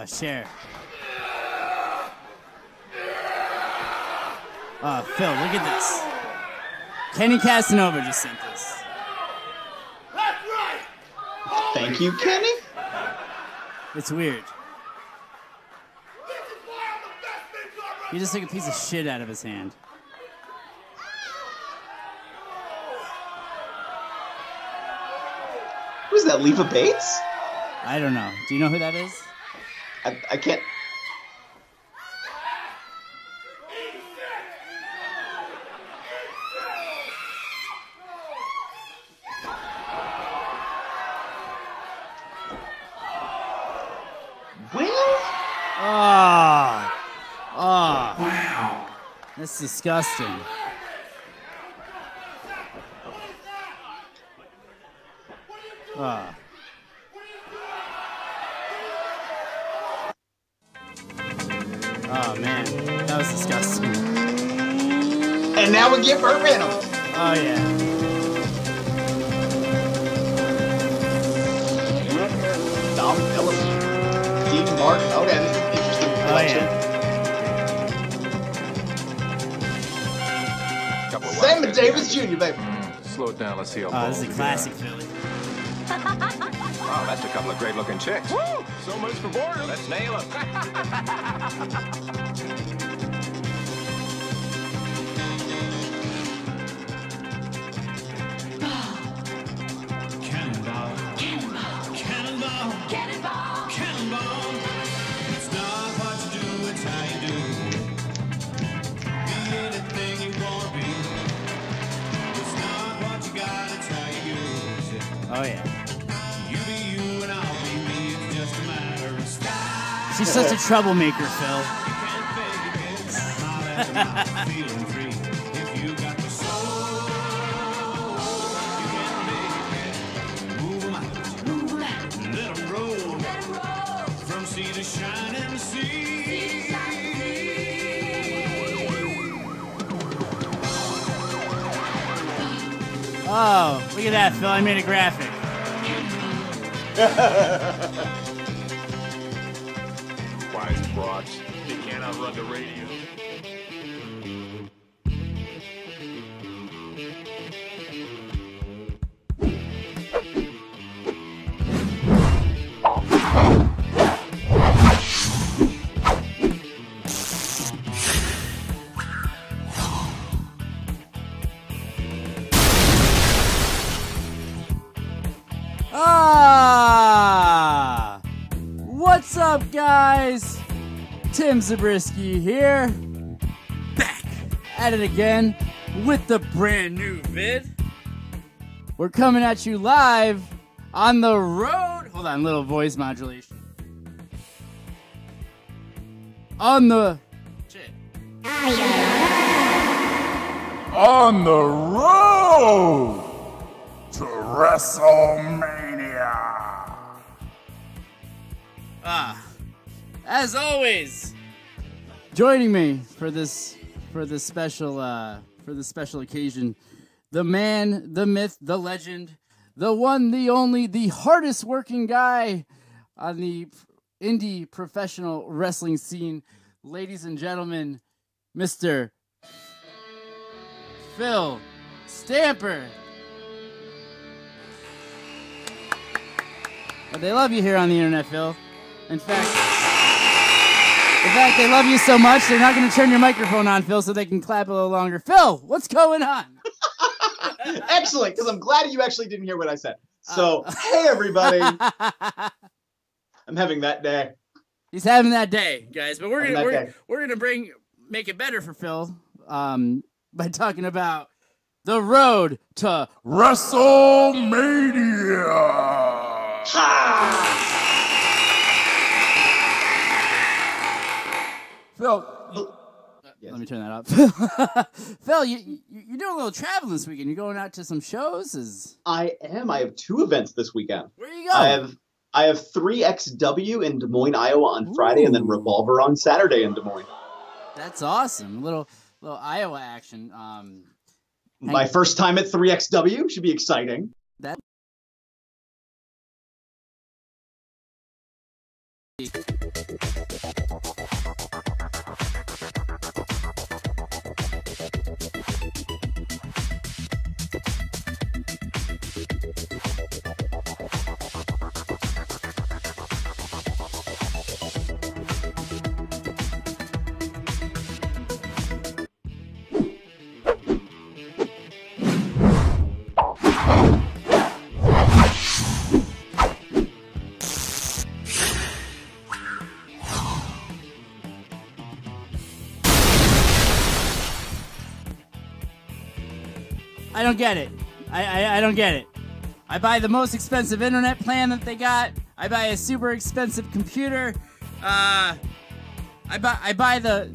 Share. Phil, look at this. Kenny Casanova just sent this. That's right. Thank you, Kenny. It's weird. He just took a piece of shit out of his hand. Who's that, Leva Bates? I don't know. Do you know who that is? I can't. Well? Wow. That's disgusting. Oh man, that was disgusting. And now we get Burt Reynolds. Oh yeah. Dom Phillips, Dean Martin. Okay, this is interesting. Oh yeah. Sammy Davis Jr., baby. Slow it down. Let's see how. Oh, this is a classic Philly. Wow, that's a couple of great-looking chicks. Woo! So much for boredom. Let's nail them. Cannonball, cannonball, cannonball, cannonball, cannonball. It's not what you do, it's how you do. Be anything you wanna be. It's not what you got, it's how you use it. Oh yeah. She's such a troublemaker, Phil. Oh, look at that, Phil. I made a graphic. Wise broads. They can't outrun the radio. What's up, guys? Tim Zabriskie here, back at it again with the brand new vid. We're coming at you live on the road. Hold on, little voice modulation. On the On the road. to WrestleMania. As always, joining me for this special occasion, the man, the myth, the legend, the one, the only, the hardest working guy on the indie professional wrestling scene, ladies and gentlemen, Mr. Phil Stamper. They love you here on the internet, Phil. In fact, they love you so much, they're not going to turn your microphone on, Phil, so they can clap a little longer. Phil, what's going on? Excellent, because I'm glad you actually didn't hear what I said. So, hey, everybody. I'm having that day. He's having that day, guys. But we're gonna make it better for Phil by talking about the road to WrestleMania. Phil, Yes. let me turn that up. Phil, you're doing a little traveling this weekend. You're going out to some shows? I am. I have 2 events this weekend. Where are you going? I have 3XW in Des Moines, Iowa on Friday, and then Revolver on Saturday in Des Moines. That's awesome. A little Iowa action. My first time at 3XW should be exciting. That. I don't get it. I don't get it. I buy the most expensive internet plan that they got. I buy a super expensive computer. I buy the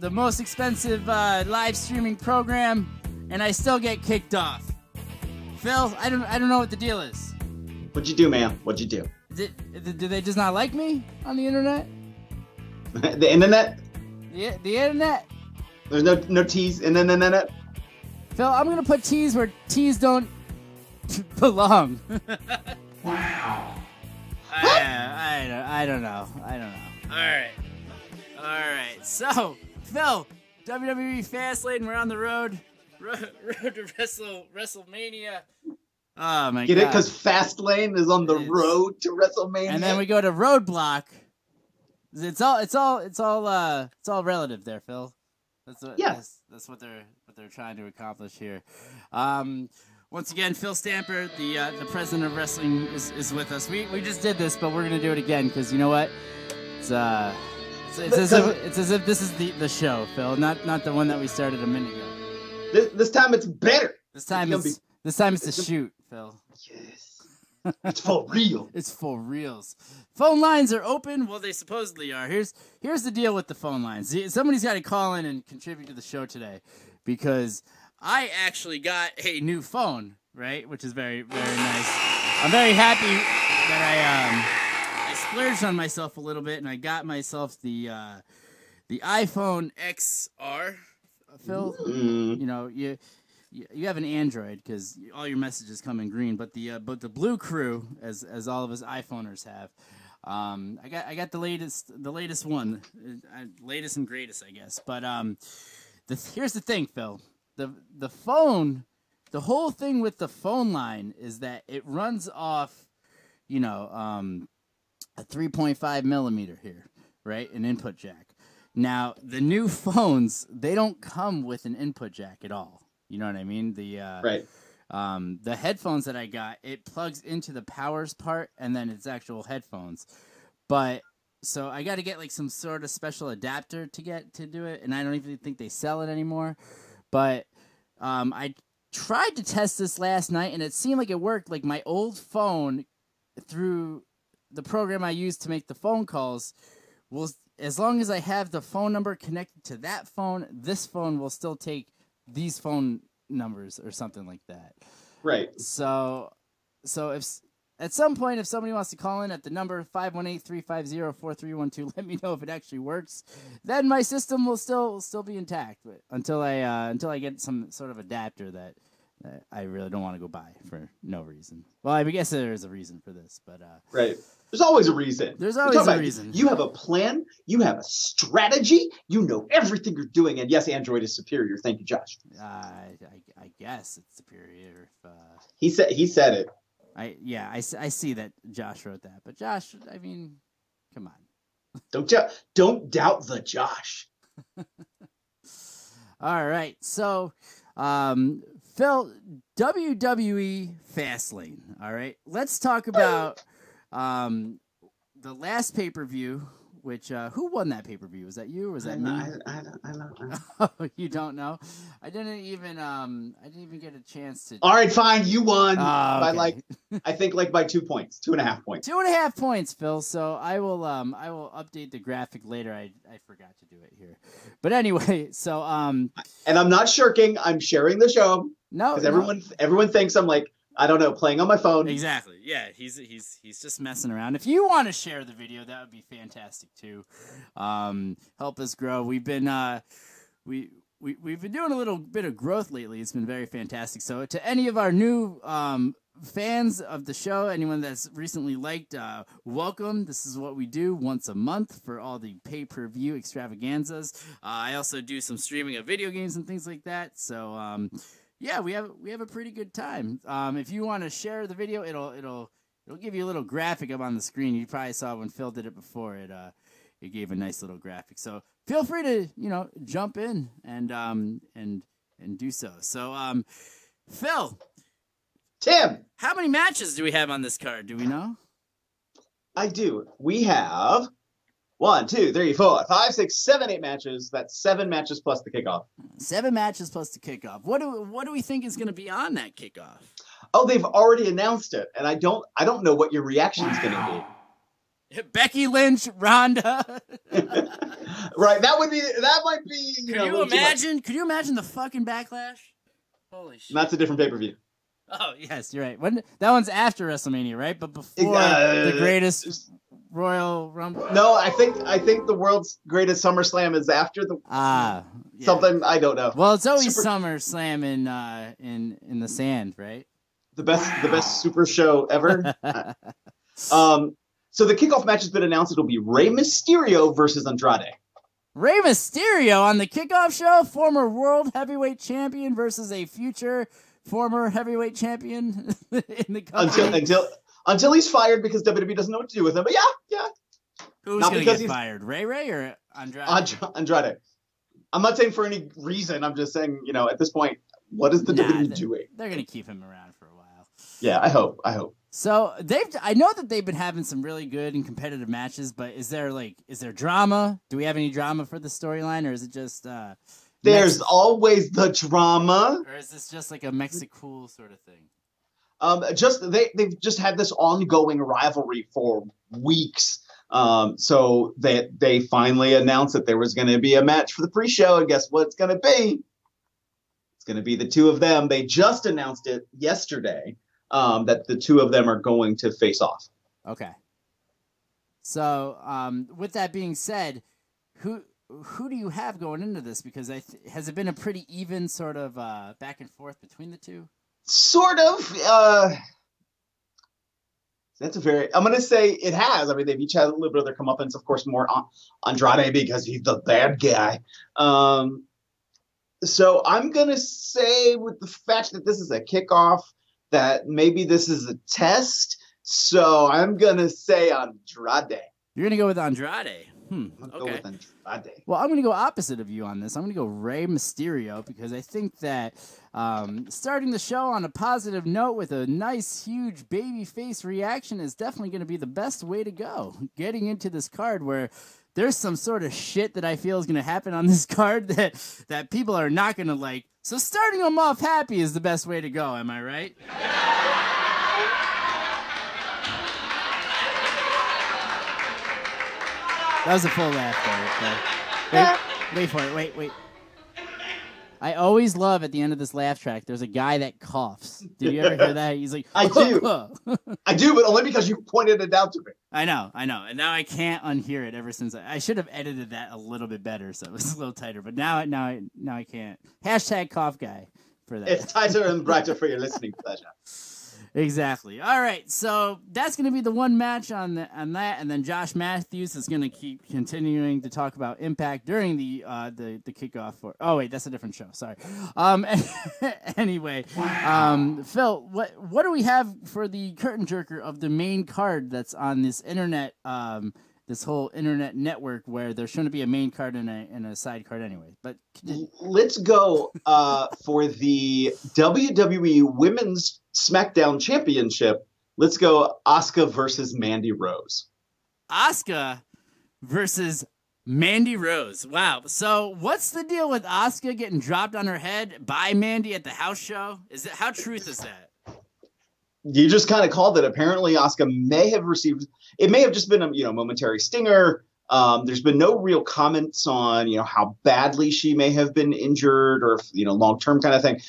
most expensive live streaming program, and I still get kicked off. Phil, I don't know what the deal is. What'd you do, man? What'd you do? Do they just not like me on the internet? The internet? The internet? There's no T's in the internet? Phil, I'm gonna put T's where T's don't belong. Wow. I don't know. All right. So, Phil, WWE Fastlane, we're on the road to WrestleMania. Oh my God. Get it? Because Fastlane is on the road to WrestleMania. And then we go to Roadblock. It's all relative there, Phil. That's what they're trying to accomplish here. Once again, Phil Stamper, the president of wrestling, is with us. We just did this, but we're gonna do it again because you know what? It's as if this is the show, Phil, not the one that we started a minute ago. This time it's better. This time it's the shoot, Phil. Yes. It's for real. It's for reals. Phone lines are open. Well, they supposedly are. Here's the deal with the phone lines. Somebody's got to call in and contribute to the show today because I actually got a new phone, right? Which is very, very nice. I'm very happy that I splurged on myself a little bit and I got myself the iPhone XR, Phil. You know, you have an Android because all your messages come in green, but the Blue Crew, as all of us iPhoners have, I got the latest one, latest and greatest, I guess. But here's the thing, Phil. The phone, the whole thing with the phone line is that it runs off, a 3.5 millimeter here, right? An input jack. Now the new phones, they don't come with an input jack at all. You know what I mean? Right. The headphones that I got, it plugs into the powers part, and then it's actual headphones. But so I got to get like some sort of special adapter to do it, and I don't even think they sell it anymore. But I tried to test this last night, and it seemed like it worked. Like my old phone, through the program I used to make the phone calls, will, as long as I have the phone number connected to that phone, this phone will still take these phone numbers or something like that. Right. So if at some point if somebody wants to call in at the number 518-350-4312, let me know if it actually works. Then my system will still be intact, but until I get some sort of adapter that I really don't want to go buy for no reason. Well, I guess there is a reason for this, but right. There's always a reason. There's always a reason. You have a plan. You have a strategy. You know everything you're doing. And yes, Android is superior. Thank you, Josh. I guess it's superior. He said it. I see that Josh wrote that, but Josh, I mean, come on. Don't doubt the Josh. All right, so Phil, WWE Fastlane. All right, let's talk about the last pay-per-view. Which who won that pay-per-view? Was that you or was that me? I don't know. Oh, you don't know? I didn't even get a chance to. All right, fine. You won by I think by 2 points, 2.5 points. 2.5 points, Phil. So I will update the graphic later. I forgot to do it here, but anyway. So and I'm not shirking. I'm sharing the show. No, because everyone thinks I'm like, I don't know, playing on my phone. Exactly. Yeah, he's just messing around. If you want to share the video, that would be fantastic too. Help us grow. We've been we've been doing a little bit of growth lately. It's been very fantastic. So to any of our new fans of the show, anyone that's recently liked, welcome. This is what we do once a month for all the pay-per-view extravaganzas. I also do some streaming of video games and things like that. So yeah, we have a pretty good time. If you want to share the video, it'll give you a little graphic up on the screen. You probably saw when Phil did it before. It gave a nice little graphic. So feel free to jump in and do so. So Phil, Tim, how many matches do we have on this card? Do we know? I do. We have 1, 2, 3, 4, 5, 6, 7, 8 matches. That's 7 matches plus the kickoff. 7 matches plus the kickoff. What do we think is going to be on that kickoff? Oh, they've already announced it, and I don't know what your reaction is going to be. Becky Lynch, Ronda. Right, that might be. Could you imagine the fucking backlash? Holy shit! That's a different pay-per-view. Oh yes, you're right. That one's after WrestleMania, right? But before the greatest Royal Rumble. No, I think the world's greatest SummerSlam is after the something I don't know. Well, it's always SummerSlam in the sand, right? The best super show ever. So the kickoff match has been announced. It'll be Rey Mysterio versus Andrade. Rey Mysterio on the kickoff show, former world heavyweight champion versus a future former heavyweight champion in the company. Until he's fired because WWE doesn't know what to do with him. But yeah. Who's going to get fired? Ray or Andrade? Andrade. I'm not saying for any reason. I'm just saying, at this point, what is the WWE doing? They're going to keep him around for a while. Yeah, I hope. So I know that they've been having some really good and competitive matches, but is there drama? Do we have any drama for the storyline, or is it just there's always the drama? Or is this just like a Mexicool sort of thing? They've just had this ongoing rivalry for weeks. So they finally announced that there was going to be a match for the pre-show, and guess what it's going to be? It's going to be the two of them. They just announced it yesterday. That the two of them are going to face off. Okay. So, with that being said, who do you have going into this? Because has it been a pretty even sort of back and forth between the two? Sort of. I'm going to say it has. I mean, they've each had a little bit of their comeuppance. Of course, more Andrade because he's the bad guy. So I'm going to say with the fact that this is a kickoff, that maybe this is a test, so I'm going to say Andrade. You're going to go with Andrade? I'm going to go with Andrade. Well, I'm going to go opposite of you on this. I'm going to go Rey Mysterio because I think that starting the show on a positive note with a nice, huge babyface reaction is definitely going to be the best way to go. Getting into this card where there's some sort of shit that I feel is going to happen on this card that people are not going to like. So starting them off happy is the best way to go, am I right? That was a full laugh there. Okay? Wait for it. Wait. I always love at the end of this laugh track. There's a guy that coughs. Did you ever hear that? He's like, I do. I do, but only because you pointed it out to me. I know, and now I can't unhear it. Ever since I should have edited that a little bit better, so it was a little tighter. But now I can't. Hashtag cough guy for that. It's tighter and brighter for your listening pleasure. Exactly. All right, so that's going to be the one match on that, and then Josh Matthews is going to keep continuing to talk about Impact during the kickoff for. Oh wait, that's a different show. Sorry. Anyway, Phil, what do we have for the curtain jerker of the main card that's on this internet? This whole internet network where there shouldn't be a main card and a side card anyway. But let's go for the WWE Women's SmackDown Championship. Let's go Asuka versus Mandy Rose. Asuka versus Mandy Rose. Wow. So what's the deal with Asuka getting dropped on her head by Mandy at the house show? How truth is that? You just kind of called it. Apparently, Asuka may have received. It may have just been a momentary stinger. There's been no real comments on how badly she may have been injured or long term kind of thing.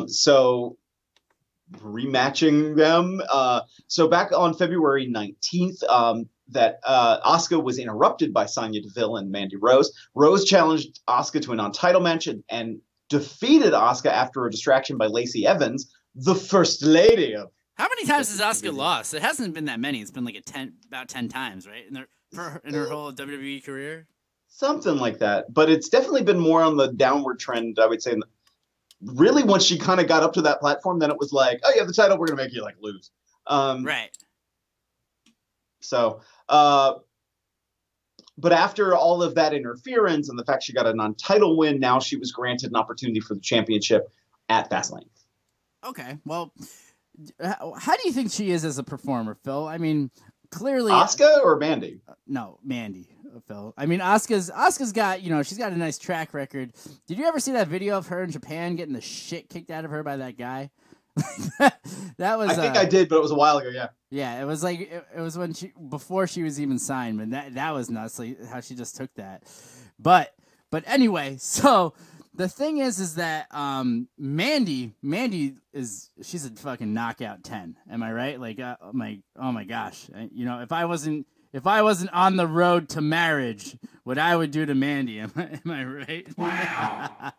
So rematching them. So back on February 19th, that Asuka was interrupted by Sonya Deville and Mandy Rose. Rose challenged Asuka to a non-title match and defeated Asuka after a distraction by Lacey Evans, the First Lady of. How many times has Asuka lost? It hasn't been that many. It's been like about 10 times, right? In her whole WWE career? Something like that. But it's definitely been more on the downward trend, I would say. Really, once she kind of got up to that platform, then it was like, oh, you have the title, we're going to make you lose. Right. So, but after all of that interference and the fact she got a non-title win, now she was granted an opportunity for the championship at Fastlane. Okay, well, how do you think she is as a performer, Phil? I mean, clearly Asuka or Mandy? No, Mandy, Phil. I mean, Asuka's got she's got a nice track record. Did you ever see that video of her in Japan getting the shit kicked out of her by that guy? That was. I think I did, but it was a while ago. Yeah. Yeah, it was like it was before she was even signed, but that was nuts. Like how she just took that. But anyway, so. The thing is that Mandy she's a fucking knockout 10. Am I right? Like oh my gosh. If I wasn't on the road to marriage, what I would do to Mandy. Am I right? Wow.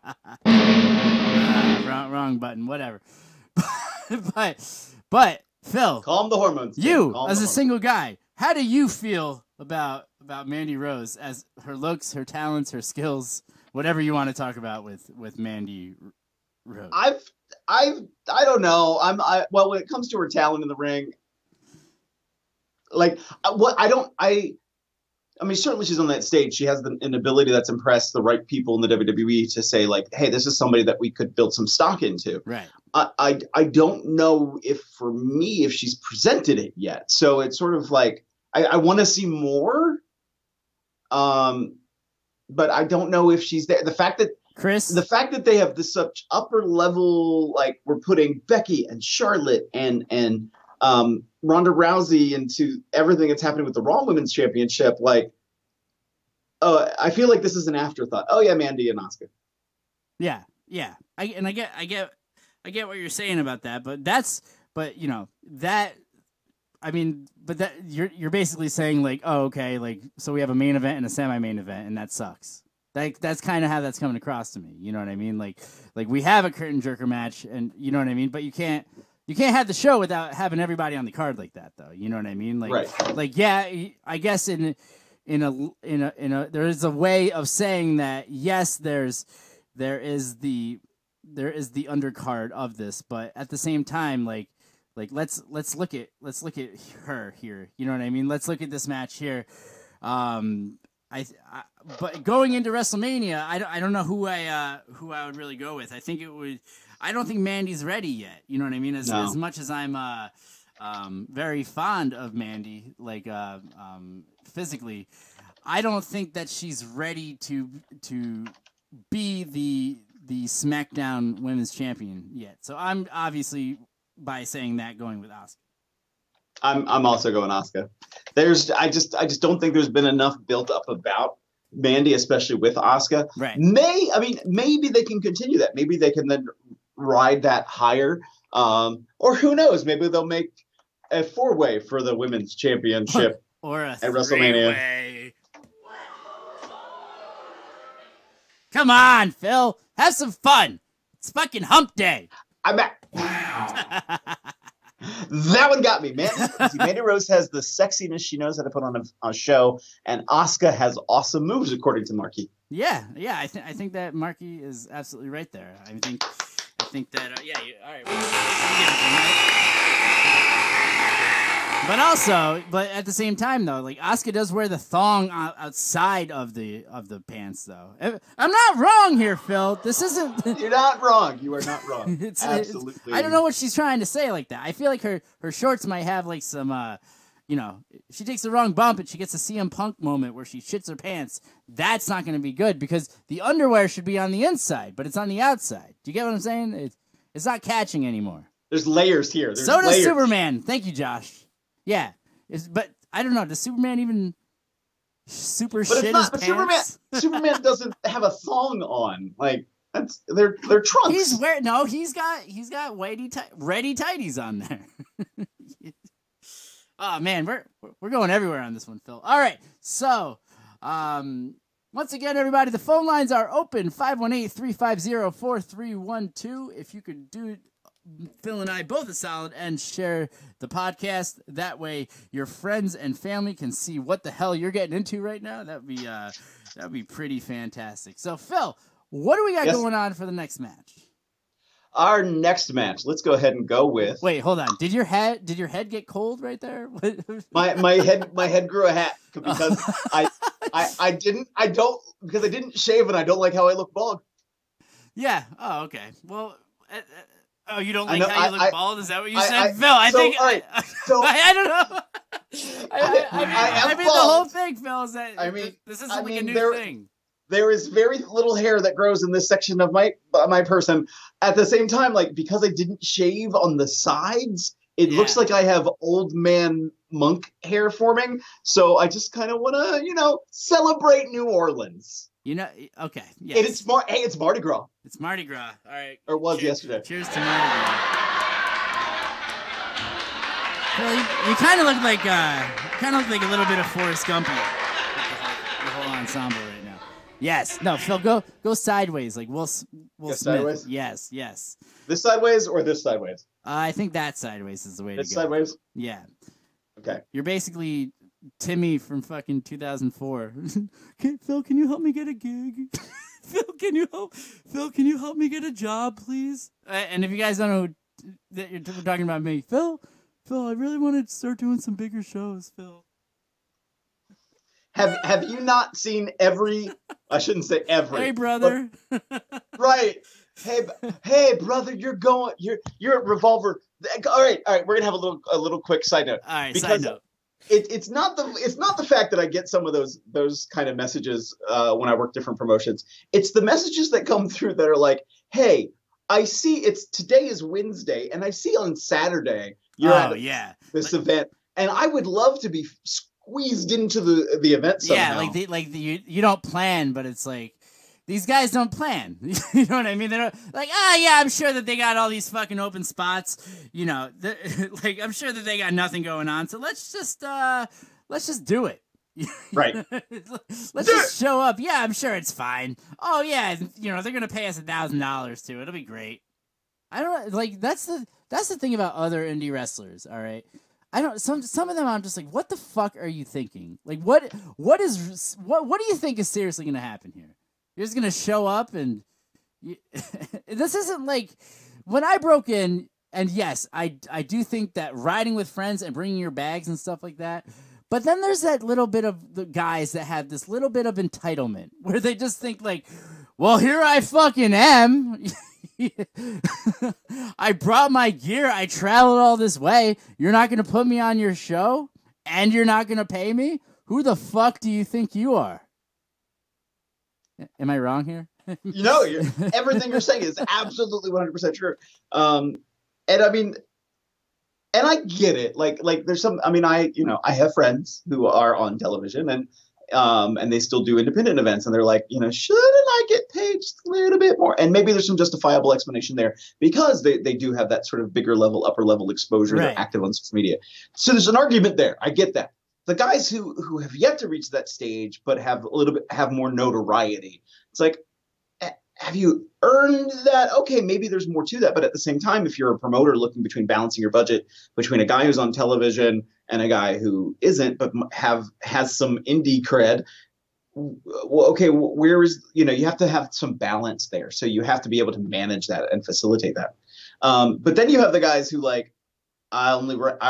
Wrong button. Whatever. but Phil, calm the hormones. You as a single guy, how do you feel about Mandy Rose as her looks, her talents, her skills? Whatever you want to talk about with Mandy Rose. I don't know. Well, when it comes to her talent in the ring, I mean, certainly she's on that stage. She has an ability that's impressed the right people in the WWE to say hey, this is somebody that we could build some stock into. Right. I don't know if she's presented it yet. So it's sort of like, I want to see more. But I don't know if she's there. The fact that they have this such upper level, we're putting Becky and Charlotte and Ronda Rousey into everything that's happening with the Raw Women's Championship, I feel like this is an afterthought. Oh yeah, Mandy and Asuka. Yeah. I get what you're saying about that, but you're basically saying oh, okay, so we have a main event and a semi-main event, and that sucks. That's kind of how that's coming across to me. You know what I mean? Like we have a curtain jerker match, and you know what I mean. But you can't have the show without having everybody on the card like that, though. You know what I mean? Right. Yeah, I guess in a there is a way of saying that. Yes, there is the undercard of this, but at the same time, let's look at her here. You know what I mean? Let's look at this match here. But going into WrestleMania, I don't know who I would really go with. I don't think Mandy's ready yet. You know what I mean? As much as I'm very fond of Mandy, physically, I don't think that she's ready to be the SmackDown Women's Champion yet. So I'm obviously, by saying that, going with Asuka. I'm also going Asuka. I just don't think there's been enough built up about Mandy, especially with Asuka. Right. Maybe they can continue that. Maybe they can then ride that higher. Or who knows? Maybe they'll make a 4-way for the women's championship or a at WrestleMania. 3-way. Come on, Phil. Have some fun. It's fucking hump day. I'm back. Wow. That one got me, man. See, Mandy Rose has the sexiness she knows how to put on a show, and Asuka has awesome moves, according to Marky. Yeah. I think that Marky is absolutely right there. I think that all right. But at the same time though, like Asuka does wear the thong outside of the pants though. I'm not wrong here, Phil. This isn't. You're not wrong. You are not wrong. Absolutely. I don't know what she's trying to say like that. I feel like her shorts might have like some she takes the wrong bump and she gets a CM Punk moment where she shits her pants. That's not going to be good because the underwear should be on the inside, but it's on the outside. Do you get what I'm saying? It's not catching anymore. There's layers here. So does Superman. Thank you, Josh. Yeah, but I don't know. Does Superman even shit his pants? Superman doesn't have a thong on. Like they're trunks. He's got ready tighties on there. Oh man, we're going everywhere on this one, Phil. All right, so once again, everybody, the phone lines are open 518-350-4312. If you could do Phil and I both a solid and share the podcast. That way your friends and family can see what the hell you're getting into right now. That'd be pretty fantastic. So Phil, what do we got going on for the next match? Our next match. Let's go ahead and go with. Wait, hold on. Did your head get cold right there? my head grew a hat because I didn't shave and I don't like how I look bald. Yeah. Oh, okay. Well, oh, you don't like how you look bald? Is that what you said, Phil? I don't know. I mean, the whole thing, Phil, is that this isn't like a new thing. There is very little hair that grows in this section of my person. At the same time, like because I didn't shave on the sides, it looks like I have old man monk hair forming. So I just kind of want to, celebrate New Orleans. Okay. Yes. It's Mardi Gras. It's Mardi Gras. All right. Or was yesterday. Cheers to Mardi Gras. Well, you kind of look like a little bit of Forrest Gump. The whole ensemble right now. Yes. No, Phil, go sideways. Like Will Smith. Sideways? Yes. This sideways or this sideways? I think that sideways is the way to go. This sideways? Yeah. Okay. You're basically Timmy from fucking 2004. Phil, can you help me get a gig? Phil, can you help me get a job, please? And if you guys don't know that you're talking about me, Phil, I really want to start doing some bigger shows, Phil. Have you not seen every? I shouldn't say every. Hey, brother. Right. Hey, brother. You're at Revolver. All right. We're gonna have a little quick side note. All right. Because side note. It's not the fact that I get some of those kind of messages when I work different promotions. It's the messages that come through that are like, hey, I see today is Wednesday, and I see on Saturday you're at this event, and I would love to be squeezed into the event somehow. Yeah, you don't plan, but it's like these guys don't plan. You know what I mean? They're like, I'm sure that they got all these fucking open spots. Like I'm sure that they got nothing going on. So let's just do it. Right. Let's just show up. Yeah, I'm sure it's fine. Oh yeah, they're gonna pay us $1,000 too. It'll be great. I don't like that's the thing about other indie wrestlers. All right. I don't. Some of them, I'm just like, what the fuck are you thinking? Like, what do you think is seriously gonna happen here? You're just gonna show up and this isn't like when I broke in. And yes, I do think that riding with friends and bringing your bags and stuff like that. But then there's that little bit of the guys that have this little bit of entitlement where they just think like, well, here I fucking am. I brought my gear. I traveled all this way. You're not going to put me on your show and you're not going to pay me? Who the fuck do you think you are? Am I wrong here? Everything you're saying is absolutely 100% true. And I mean, and I get it. Like there's some, I mean, I have friends who are on television and And they still do independent events, and they're like, shouldn't I get paid just a little bit more? And maybe there's some justifiable explanation there because they do have that sort of bigger level, upper level exposure. Right. They're active on social media. So there's an argument there. I get that. The guys who have yet to reach that stage but have more notoriety, it's like, have you earned that? Okay, maybe there's more to that. But at the same time, if you're a promoter looking between balancing your budget between a guy who's on television and a guy who isn't, but has some indie cred, well, okay, where is, you have to have some balance there. So you have to be able to manage that and facilitate that. But then you have the guys who like, I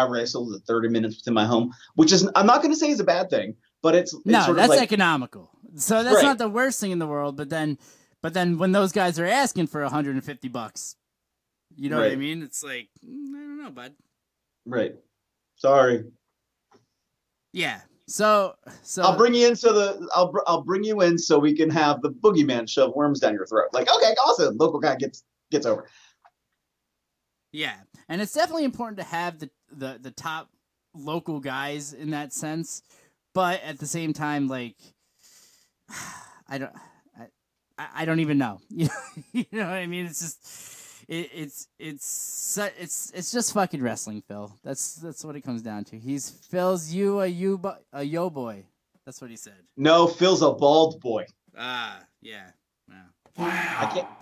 wrestled at 30 minutes within my home, which is, I'm not going to say is a bad thing, but it's sort of that's like, economical. So that's not the worst thing in the world. But then when those guys are asking for $150, you know what I mean? It's like, I don't know, bud. Right. Sorry. Yeah. So I'll bring you in I'll bring you in so we can have the boogeyman shove worms down your throat. Like, okay, awesome. Local guy gets over. Yeah. And it's definitely important to have the top local guys in that sense, but at the same time, like, I don't even know. You know what I mean? It's just it's just fucking wrestling, Phil. That's what it comes down to. Phil's a yo boy. That's what he said. No, Phil's a bald boy. Ah, yeah. Wow.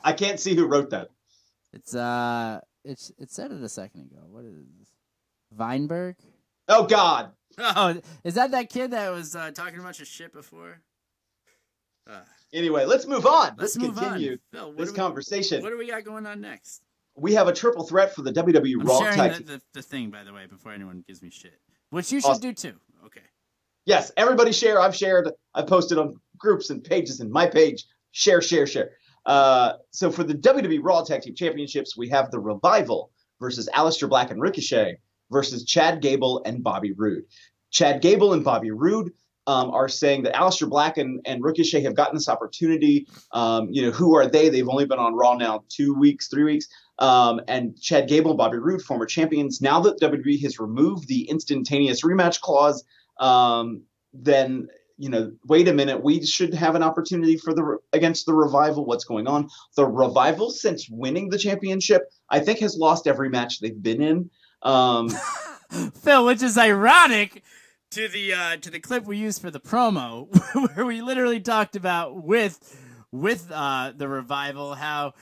I can't see who wrote that. It said it a second ago. What is this? Weinberg? Oh God. Oh, is that kid that was talking a bunch of shit before? Anyway, let's move on. Let's continue Phil, this conversation. What do we got going on next? We have a triple threat for the WWE I'm Raw sharing Tag. the thing, by the way, before anyone gives me shit. Which you should do too. Okay. Yes, everybody share. I've shared. I've posted on groups and pages and my page. Share. So for the WWE Raw Tag Team Championships, we have the Revival versus Aleister Black and Ricochet versus Chad Gable and Bobby Roode. Chad Gable and Bobby Roode are saying that Aleister Black and Ricochet have gotten this opportunity. Who are they? They've only been on Raw now 2 weeks, 3 weeks. And Chad Gable and Bobby Roode, former champions. Now that WWE has removed the instantaneous rematch clause, then, wait a minute, we should have an opportunity against the Revival. What's going on? The Revival, since winning the championship, I think has lost every match they've been in. Phil, which is ironic to the clip we used for the promo, where we literally talked about with the Revival how,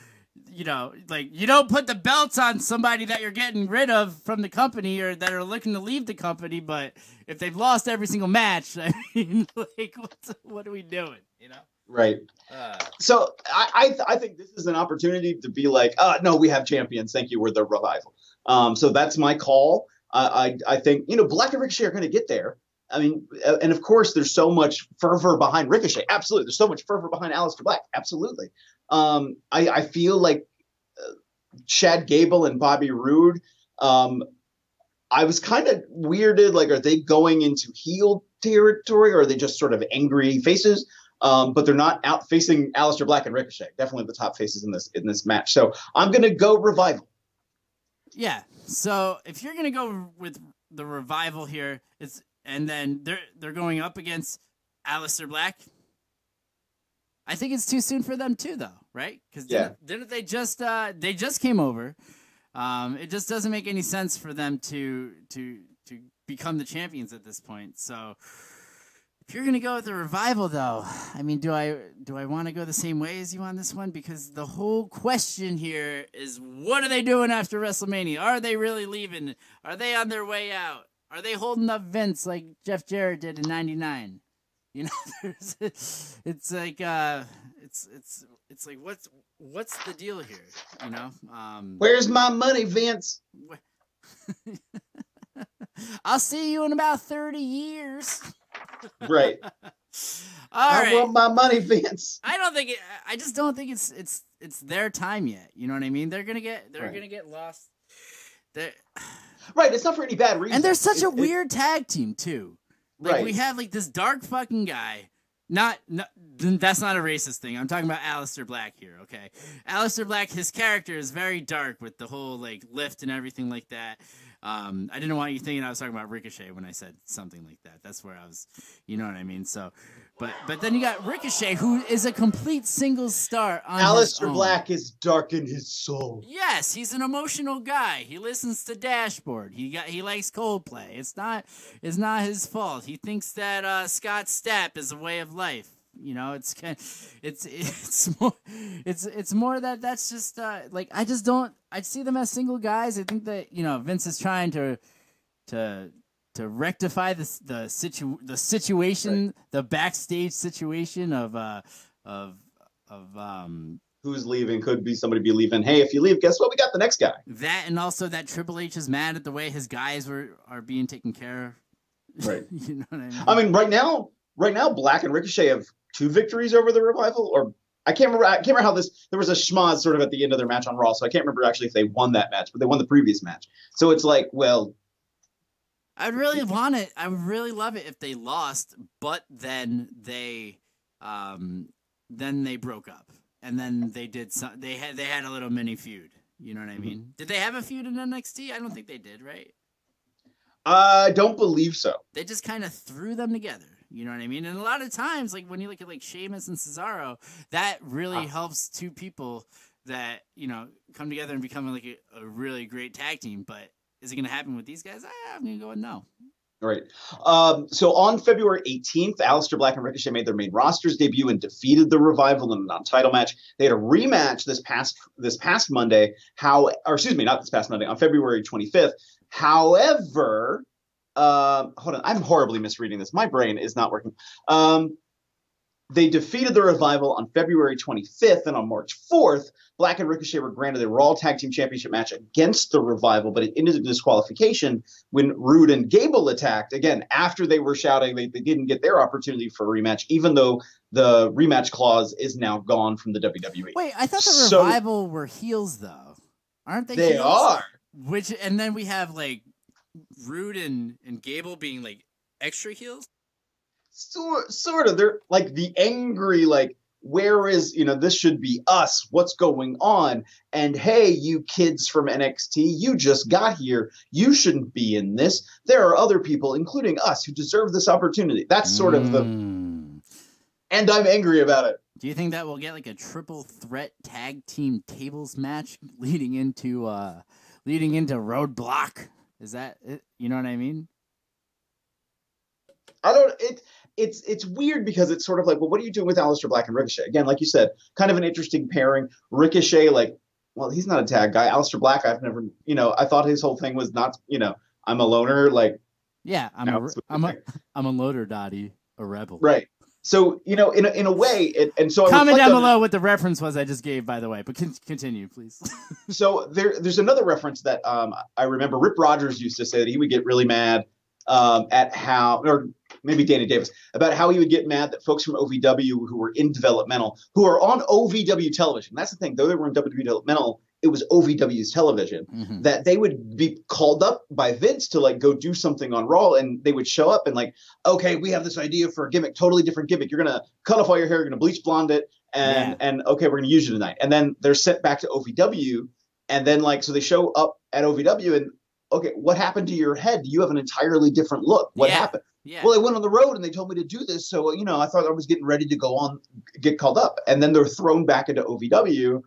you don't put the belts on somebody that you're getting rid of from the company or that are looking to leave the company, but if they've lost every single match, I mean, like, what are we doing, Right. So I think this is an opportunity to be like, no, we have champions. Thank you. We're the Revival. So that's my call. I think, Black and Ricochet are going to get there. I mean, and of course, there's so much fervor behind Ricochet. Absolutely. There's so much fervor behind Aleister Black. Absolutely. I feel like Chad Gable and Bobby Roode, I was kind of weirded. Like, are they going into heel territory or are they just sort of angry faces? But they're not out facing Aleister Black and Ricochet. Definitely the top faces in this match. So I'm going to go Revival. Yeah. So if you're going to go with the Revival here, and then they're going up against Aleister Black, I think it's too soon for them too, though, right? Because didn't they just came over? It just doesn't make any sense for them to become the champions at this point. So if you're gonna go with the Revival, though, I mean, do I want to go the same way as you on this one? Because the whole question here is, what are they doing after WrestleMania? Are they really leaving? Are they on their way out? Are they holding up Vince like Jeff Jarrett did in '99? It's like it's like what's the deal here? Where's my money, Vince? I'll see you in about 30 years. Right. I want my money, Vince. I just don't think it's their time yet. You know what I mean? They're gonna get lost. Right. It's not for any bad reason. And they're such a weird tag team too. Like, we have like this dark fucking guy That's not a racist thing. I'm talking about Aleister Black here, okay? Aleister Black, his character is very dark with the whole like lift and everything like that. I didn't want you thinking I was talking about Ricochet when I said something like that. That's where I was, you know what I mean? So, but then you got Ricochet, who is a complete single star on Aleister Black is dark in his soul. Yes, he's an emotional guy. He listens to Dashboard. He likes Coldplay. It's not his fault. He thinks that Scott Stapp is a way of life. You know, it's more that that's just like I just don't. I see them as single guys. I think that Vince is trying to rectify the situation, right. The backstage situation of who's leaving. Could be somebody be leaving. Hey, if you leave, guess what? We got the next guy. That, and also that Triple H is mad at the way his guys are being taken care of. Right. You know what I mean? I mean, right now, Black and Ricochet have 2 victories over the Revival, or I can't remember how this. There was a schmoz sort of at the end of their match on Raw, so I can't remember actually if they won that match, but they won the previous match. So it's like, well, I'd really want it. I would really love it if they lost, but then they broke up, and then they did some. They had a little mini feud. You know what I mean? Mm-hmm. Did they have a feud in NXT? I don't think they did, right? I don't believe so. They just kind of threw them together. You know what I mean? And a lot of times, like when you look at like Sheamus and Cesaro, that really helps 2 people that, come together and become like a really great tag team. But is it going to happen with these guys? I'm going to go with no. All right. So on February 18th, Aleister Black and Ricochet made their main rosters debut and defeated the Revival in a non-title match. They had a rematch this past Monday. Not this past Monday, on February 25th. However, hold on, I'm horribly misreading this. My brain is not working. They defeated the Revival on February 25th, and on March 4th, Black and Ricochet were granted a Raw Tag Team Championship match against the Revival, but it ended in disqualification when Rude and Gable attacked. Again, after they were shouting, they didn't get their opportunity for a rematch, even though the rematch clause is now gone from the WWE. Wait, I thought the Revival were heels, though. Aren't they? They heels? are. And then we have like Rude and Gable being like extra heels. Sort of. They're like the angry, like, where is, this should be us. What's going on? And hey, you kids from NXT, you just got here. You shouldn't be in this. There are other people, including us, who deserve this opportunity. That's sort of the. And I'm angry about it. Do you think that we'll get like a triple threat tag team tables match leading into Roadblock? Is that it? You know what I mean? It's weird because it's sort of like, well, what are you doing with Aleister Black and Ricochet? Again, like you said, kind of an interesting pairing. Ricochet, like, well, he's not a tag guy. Aleister Black, I've never, I thought his whole thing was not, I'm a loner, like. Yeah, I'm a loader, Dottie, a rebel. Right. So, in a way, and so comment down below what the reference was I just gave, by the way. But continue, please. So there's another reference that I remember Rip Rogers used to say that he would get really mad at how, or maybe Danny Davis, about how he would get mad that folks from OVW who were in developmental, who are on OVW television. That's the thing, though they were in WWE developmental, it was OVW's television, that they would be called up by Vince to like go do something on Raw, and they would show up and like, okay, we have this idea for a gimmick, totally different gimmick. You're going to cut off all your hair, you're going to bleach blonde it, and okay, we're going to use you tonight. And then they're sent back to OVW, and then like, so they show up at OVW and, okay, what happened to your head? You have an entirely different look. What happened? Yeah. Well, I went on the road and they told me to do this. So, I thought I was getting ready to go on, get called up. And then they're thrown back into OVW.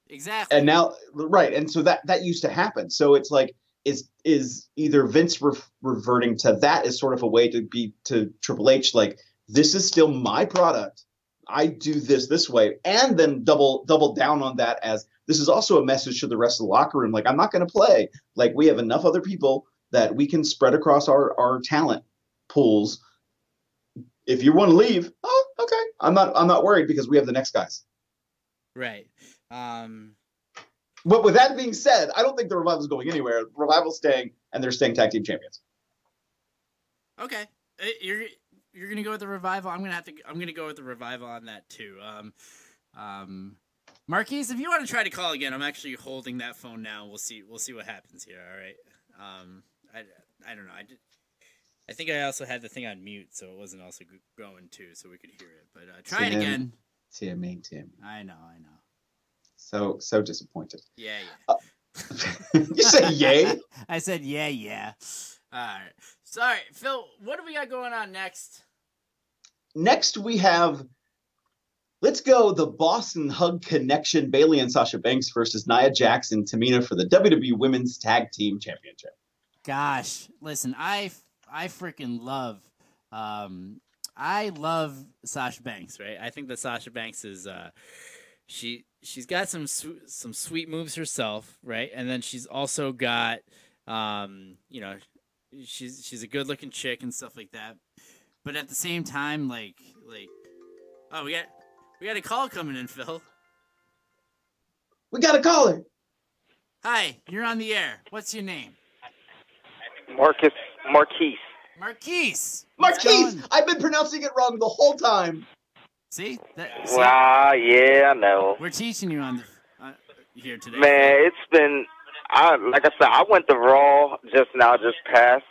Exactly. And now, right. And so that used to happen. So it's like, is either Vince reverting to that as sort of a way to be to Triple H, like, this is still my product. I do this way. And then double down on that as this is also a message to the rest of the locker room. Like, I'm not going to play. Like, we have enough other people that we can spread across our talent pools. If you want to leave, oh, okay. I'm not worried because we have the next guys. Right. But with that being said, I don't think the Revival's going anywhere. Revival's staying, and they're staying tag team champions. Okay. You're gonna go with the Revival. I'm gonna go with the Revival on that too. Marquise, if you want to try to call again, I'm actually holding that phone now. We'll see what happens here. All right. I don't know. I think I also had the thing on mute, so it wasn't also going too, so we could hear it. But try it again. Timmy. I know. So disappointed. Yeah. You say yay? I said yeah. All right. Sorry, Phil. What do we got going on next? Next we have, let's go, the Boston Hug Connection, Bayley and Sasha Banks versus Nia Jax and Tamina for the WWE Women's Tag Team Championship. Gosh, listen, I freaking love, I love Sasha Banks, right? I think that Sasha Banks is, she's got some sweet moves herself, right? And then she's also got, she's a good looking chick and stuff like that. But at the same time, like, oh, we got a call coming in, Phil. We got a caller. Hi, you're on the air. What's your name? Marquise. Marquise. I've been pronouncing it wrong the whole time. See? Yeah, I know. We're teaching you on the here today. Man, it's been, like I said, I went to Raw just passed.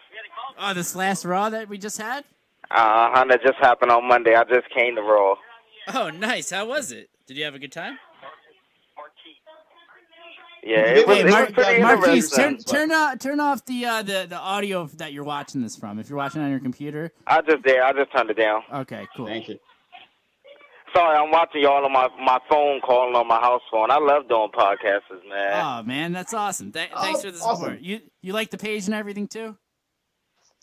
Oh, this last Raw that we just had? That just happened on Monday. I just came to Raw. Oh, nice. How was it? Did you have a good time? Yeah, it was pretty Marquise, interesting. turn off the audio that you're watching this from. If you're watching on your computer. I just turned it down. Okay, cool. Thank you. Sorry, I'm watching y'all on my phone, calling on my house phone. I love doing podcasts, man. Oh man, that's awesome. Thanks for the support. Awesome. You like the page and everything too?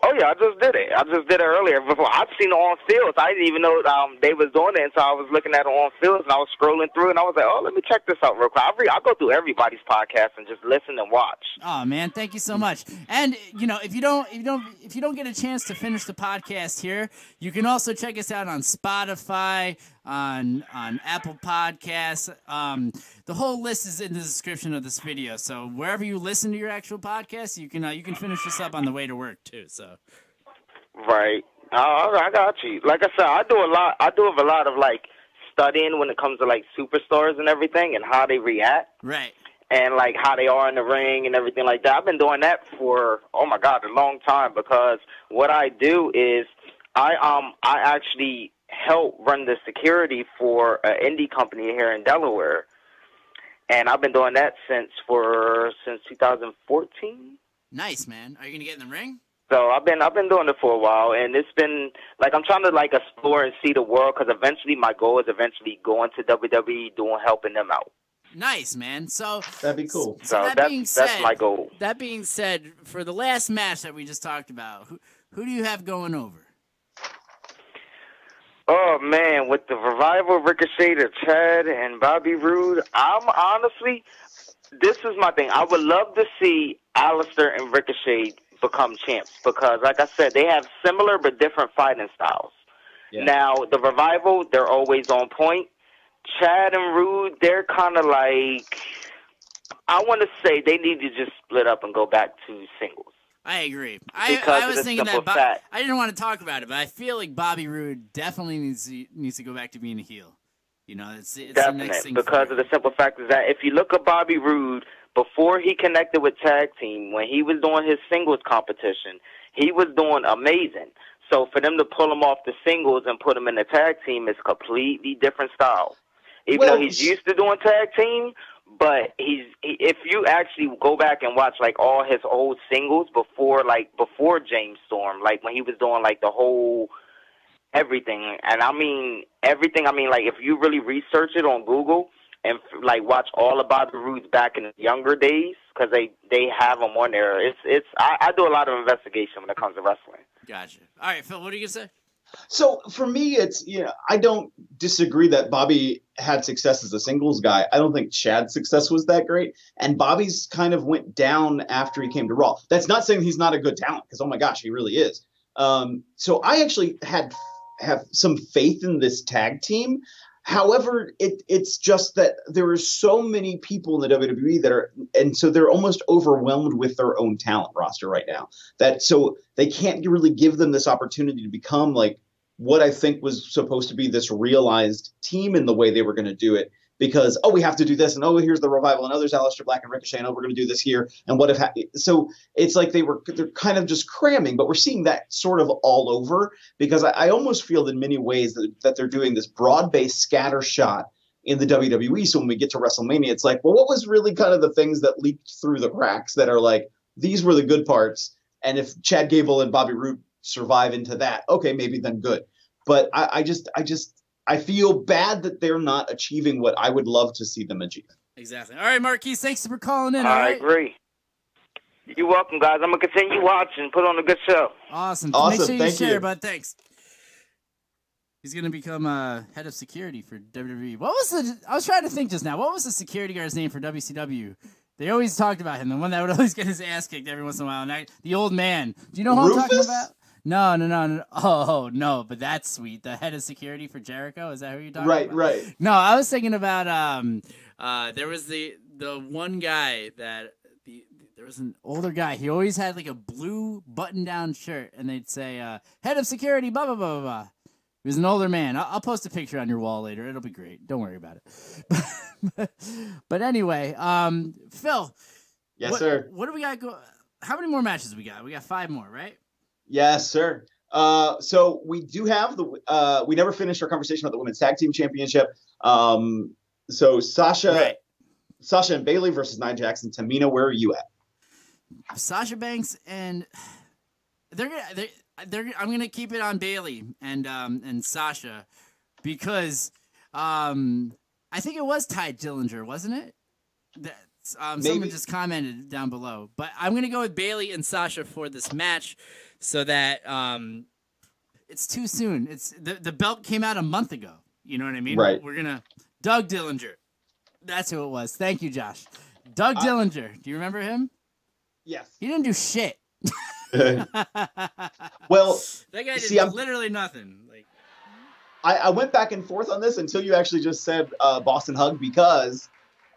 Oh yeah, I just did it earlier. Before I've seen it on Fields. I didn't even know they was doing it until I was looking at it on Fields, and I was scrolling through, and I was like, oh, let me check this out real quick. I go through everybody's podcast and just listen and watch. Oh man, thank you so much. And if you don't get a chance to finish the podcast here, you can also check us out on Spotify, on Apple Podcasts. The whole list is in the description of this video. So wherever you listen to your actual podcast, you can finish this up on the way to work too. So. Right. I got you. Like I said, I do a lot of like studying when it comes to like superstars and everything and how they react. Right. And like how they are in the ring and everything like that. I've been doing that for a long time, because what I do is I actually help run the security for an indie company here in Delaware. And I've been doing that since 2014. Nice, man. Are you gonna get in the ring? So I've been doing it for a while, and it's been like I'm trying to like explore and see the world, because eventually my goal is going to WWE, helping them out. Nice, man. So That'd be cool. So that's my goal. That being said, for the last match that we just talked about, who do you have going over? Oh man, with the Revival, Ricochet, Chad, and Bobby Roode, I'm honestly, this is my thing. I would love to see Alistair and Ricochet become champs, because like I said, they have similar but different fighting styles. Yeah. Now, the Revival, they're always on point. Chad and Roode, they're kind of like, I want to say they need to just split up and go back to singles. I agree. I was thinking that I didn't want to talk about it, but I feel like Bobby Roode definitely needs to go back to being a heel. It's the next thing. Because of the simple fact is that if you look at Bobby Roode, before he connected with Tag Team, when he was doing his singles competition, he was doing amazing. So for them to pull him off the singles and put him in the Tag Team is completely different style. Even though he's used to doing Tag Team, but if you actually go back and watch like all his old singles before James Storm, like when he was doing like the whole everything, and I mean everything, like if you really research it on Google and like watch all about the Roots back in the younger days, because they have them on there. I do a lot of investigation when it comes to wrestling. Gotcha. All right, Phil, what are you gonna say? So for me, it's, I don't disagree that Bobby had success as a singles guy. I don't think Chad's success was that great. And Bobby's kind of went down after he came to Raw. That's not saying he's not a good talent, because, oh my gosh, he really is. So I actually have some faith in this tag team. However, it's just that there are so many people in the WWE and so they're almost overwhelmed with their own talent roster right now. So they can't really give them this opportunity to become like what I think was supposed to be this realized team in the way they were going to do it. because, oh, we have to do this, and oh, here's the revival, and oh, there's Aleister Black and Ricochet, and oh, we're going to do this here, and what if so it's like they're kind of just cramming, but we're seeing that sort of all over, because I almost feel in many ways that they're doing this broad-based scatter shot in the WWE. So when we get to WrestleMania, it's like, well, what was really kind of the things that leaked through the cracks that are like, these were the good parts, and if Chad Gable and Bobby Roode survive into that, okay, maybe then good. But I feel bad that they're not achieving what I would love to see them achieve. Exactly. All right, Marquise, thanks for calling in. I agree. You're welcome, guys. I'm going to continue watching. Put on a good show. Awesome. Awesome. Make sure you Thank share, you. bud. Thanks. He's going to become head of security for WWE. I was trying to think just now. What was the security guard's name for WCW? They always talked about him, the one that would always get his ass kicked every once in a while. And the old man. Do you know who I'm talking about? No. Oh, no, but that's sweet. The head of security for Jericho? Is that who you're talking about? Right. No, I was thinking about there was the one guy that there was an older guy. He always had like a blue button-down shirt, and they'd say, head of security, blah, blah, blah, blah, blah. He was an older man. I'll post a picture on your wall later. It'll be great. Don't worry about it. But anyway, Phil. Yes, sir. What do we got? How many more matches we got? We got 5 more, right? Yes, sir. So we do have we never finished our conversation about the Women's Tag Team Championship. So Sasha and Bayley versus Nia Jax and Tamina, where are you at? Sasha Banks and I'm gonna keep it on Bayley and Sasha because I think it was Ty Dillinger, wasn't it? Someone just commented down below, but I'm gonna go with Bayley and Sasha for this match, so that it's too soon. It's the belt came out a month ago. You know what I mean? Right. We're gonna Doug Dillinger. That's who it was. Thank you, Josh. Doug Dillinger. Do you remember him? Yes. He didn't do shit. Well, that guy did literally nothing. Like, I went back and forth on this until you actually just said Boston Hug, because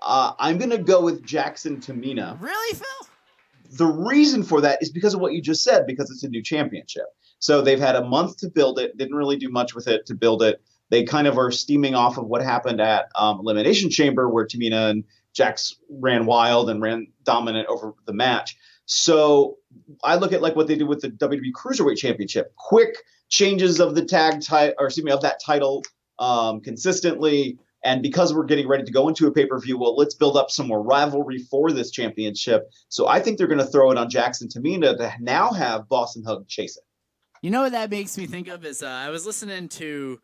I'm going to go with Jackson Tamina. Really, Phil? The reason for that is because of what you just said, because it's a new championship. So they've had a month to build it, didn't really do much with it to build it. They kind of are steaming off of what happened at Elimination Chamber, where Tamina and Jax ran wild and ran dominant over the match. So I look at like what they did with the WWE Cruiserweight Championship. Quick changes of the of that title consistently. And because we're getting ready to go into a pay-per-view, well, let's build up some more rivalry for this championship. So I think they're going to throw it on Jackson Tamina to now have Boston Hug chase it. You know what that makes me think of is I was listening to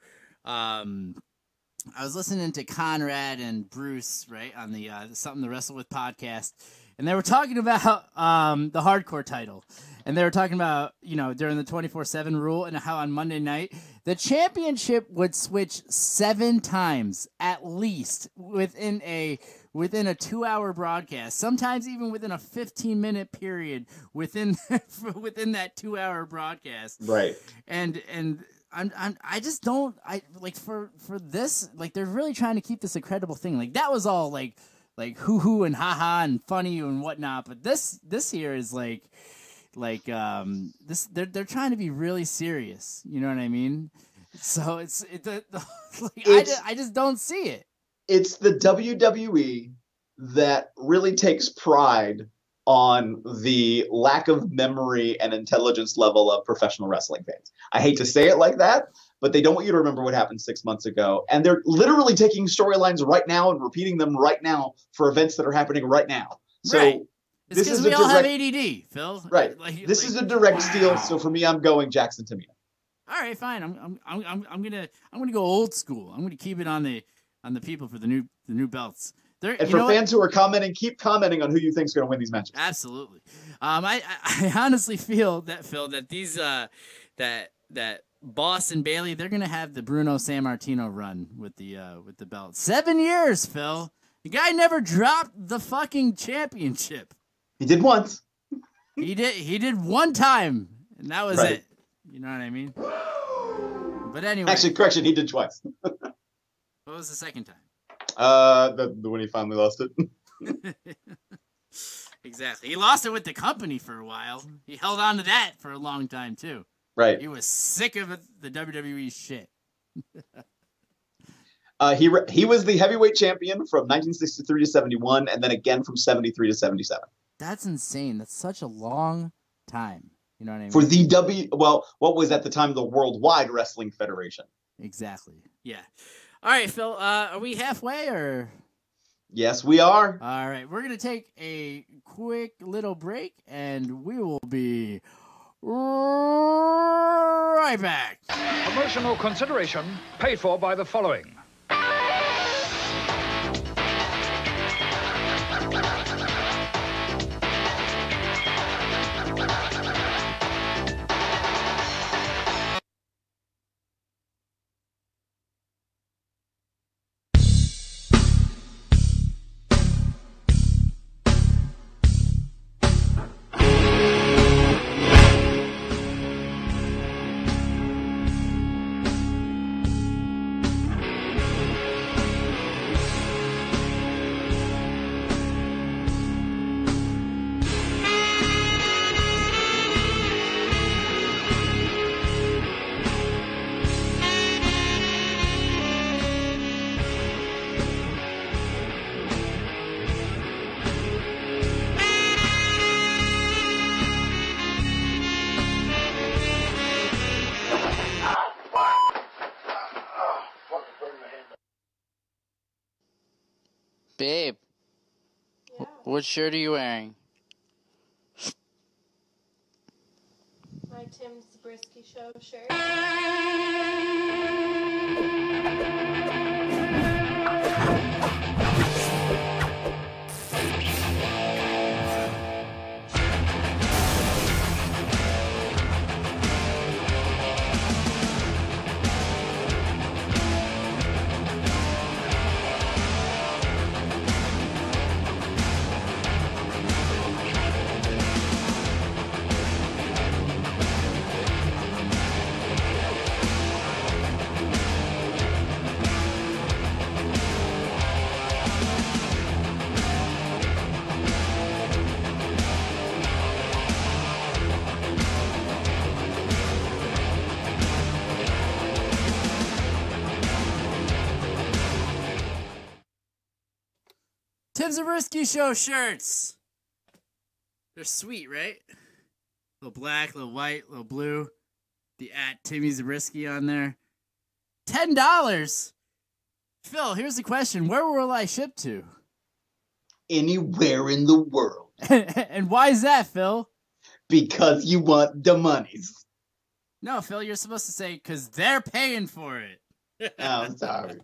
Conrad and Bruce, right, on the Something to Wrestle With podcast, and they were talking about the hardcore title. And they were talking about, during the 24/7 rule and how on Monday night, the championship would switch 7 times at least within a 2-hour broadcast. Sometimes even within a 15-minute period within that 2-hour broadcast. Right. And I just don't for this, like, they're really trying to keep this a credible thing. Like, that was all like hoo-hoo and ha-ha and funny and whatnot. But this here is they're trying to be really serious. You know what I mean? So I just don't see it. It's the WWE that really takes pride on the lack of memory and intelligence level of professional wrestling fans. I hate to say it like that, but they don't want you to remember what happened 6 months ago. And they're literally taking storylines right now and repeating them right now for events that are happening right now. So right. It's because we all have ADD, Phil. Right. This is a direct steal. So for me, I'm going Jackson Tamina. All right, fine. I'm gonna go old school. I'm gonna keep it on the people for the new belts. And for fans who are commenting, keep commenting on who you think is going to win these matches. Absolutely. I honestly feel that, Phil, that these that Boss and Bayley, they're gonna have the Bruno Sammartino run with the belt. 7 years, Phil. The guy never dropped the fucking championship. He did once. He did one time, and that was it. You know what I mean? But anyway. Actually, correction, he did twice. What was the second time? The when he finally lost it. Exactly. He lost it with the company for a while. He held on to that for a long time too. Right. He was sick of the WWE shit. He was the heavyweight champion from 1963 to 71, and then again from 73 to 77. That's insane. That's such a long time. You know what I mean? For the what was at the time the Worldwide Wrestling Federation. Exactly. Yeah. All right, Phil. Are we halfway or? Yes, we are. All right, we're gonna take a quick little break, and we will be right back. Promotional consideration paid for by the following. Babe, what shirt are you wearing? My Tim Zabriskie Show shirt. Tim Zabriskie Show shirts. They're sweet, right? A little black, a little white, a little blue. The @Timmy Zabriskie on there. $10. Phil, here's the question. Where will I ship to? Anywhere in the world. And why is that, Phil? Because you want the monies. No, Phil, you're supposed to say, because they're paying for it. Oh, I'm sorry.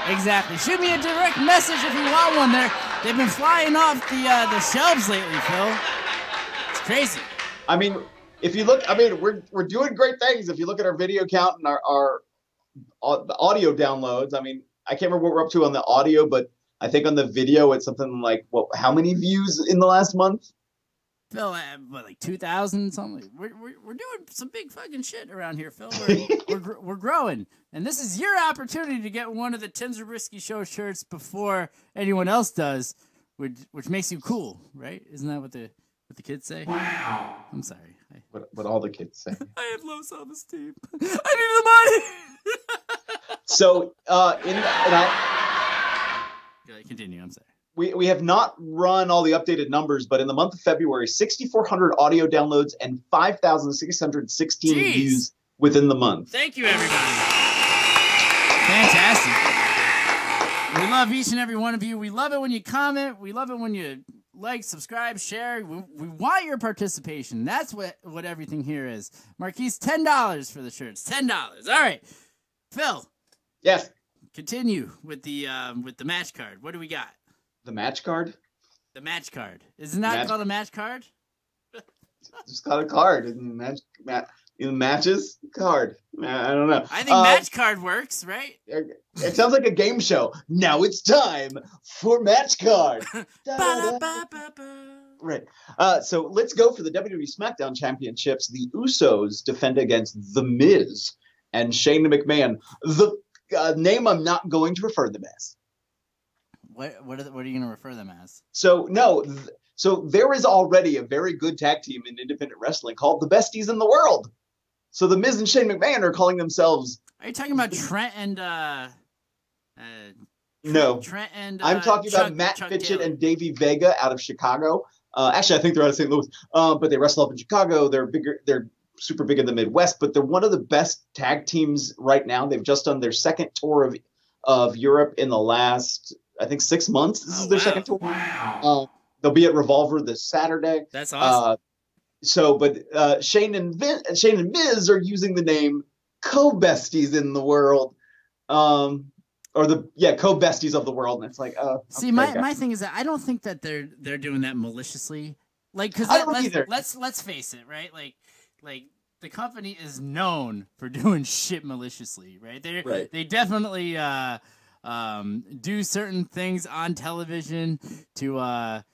Exactly. Shoot me a direct message if you want one. They've been flying off the shelves lately, Phil. It's crazy. I mean, if you look, I mean, we're doing great things. If you look at our video count and our audio downloads, I mean, I can't remember what we're up to on the audio, but I think on the video it's something like how many views in the last month? Phil, like 2,000 something. We're doing some big fucking shit around here, Phil. We're growing, and this is your opportunity to get one of the Tim Zabriskie Show shirts before anyone else does, which makes you cool, right? Isn't that what the kids say? Wow. I'm sorry. What all the kids say. I have low self-esteem. I need the money. So continue. I'm sorry. We have not run all the updated numbers, but in the month of February, 6,400 audio downloads and 5,616 views within the month. Thank you, everybody. Fantastic. We love each and every one of you. We love it when you comment. We love it when you like, subscribe, share. We want your participation. That's what everything here is. Marquise, $10 for the shirts. $10. All right. Phil. Yes. Continue with the match card. What do we got? The match card? The match card. Is it not called a match card? It's just called a card. Matches card. I don't know. I think match card works, right? It sounds like a game show. Now it's time for match card. Right. So let's go for the WWE SmackDown Championships. The Usos defend against The Miz and Shane McMahon. The name I'm not going to refer them as. What are you going to refer them as? So there is already a very good tag team in independent wrestling called the Besties in the World. So the Miz and Shane McMahon are calling themselves. Are you talking about Trent and No, Trent and I'm talking about Matt Fitchett Taylor. and Davey Vega out of Chicago. Actually, I think they're out of St. Louis, but they wrestle up in Chicago. They're bigger. They're super big in the Midwest, but they're one of the best tag teams right now. They've just done their second tour of Europe in the last, I think, 6 months. This is their second tour. Wow. They'll be at Revolver this Saturday. That's awesome. But Shane and Miz are using the name co-besties in the world. Co-besties of the world, and it's like, see, okay, my thing is that I don't think that they're doing that maliciously. Like, because let's face it, right? Like the company is known for doing shit maliciously, right? They definitely do certain things on television to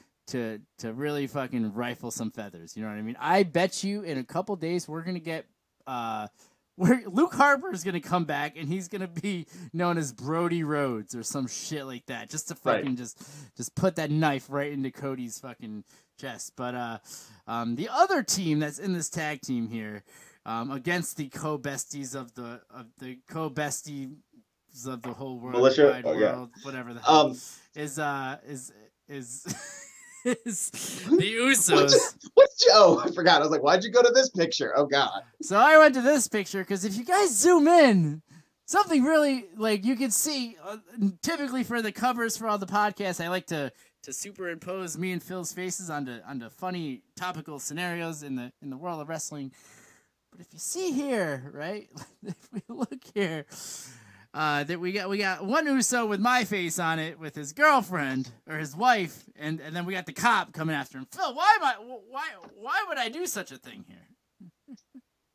really fucking rifle some feathers. You know what I mean? I bet you in a couple days we're gonna get Luke Harper is gonna come back and he's gonna be known as Brody Rhodes or some shit like that, just to fucking just put that knife right into Cody's fucking chest. But the other team that's in this tag team here, against the co-besties of the co-besties of the whole world, Militia? world, whatever the hell, is the Usos. I forgot. I was like, why'd you go to this picture? Oh God. So I went to this picture because if you guys zoom in, something really, like, you can see, typically for the covers for all the podcasts, I like to superimpose me and Phil's faces onto funny topical scenarios in the world of wrestling. But if you see here, right, if we look here, that we got one Uso with my face on it with his girlfriend or his wife, and then we got the cop coming after him. Phil, why would I do such a thing here?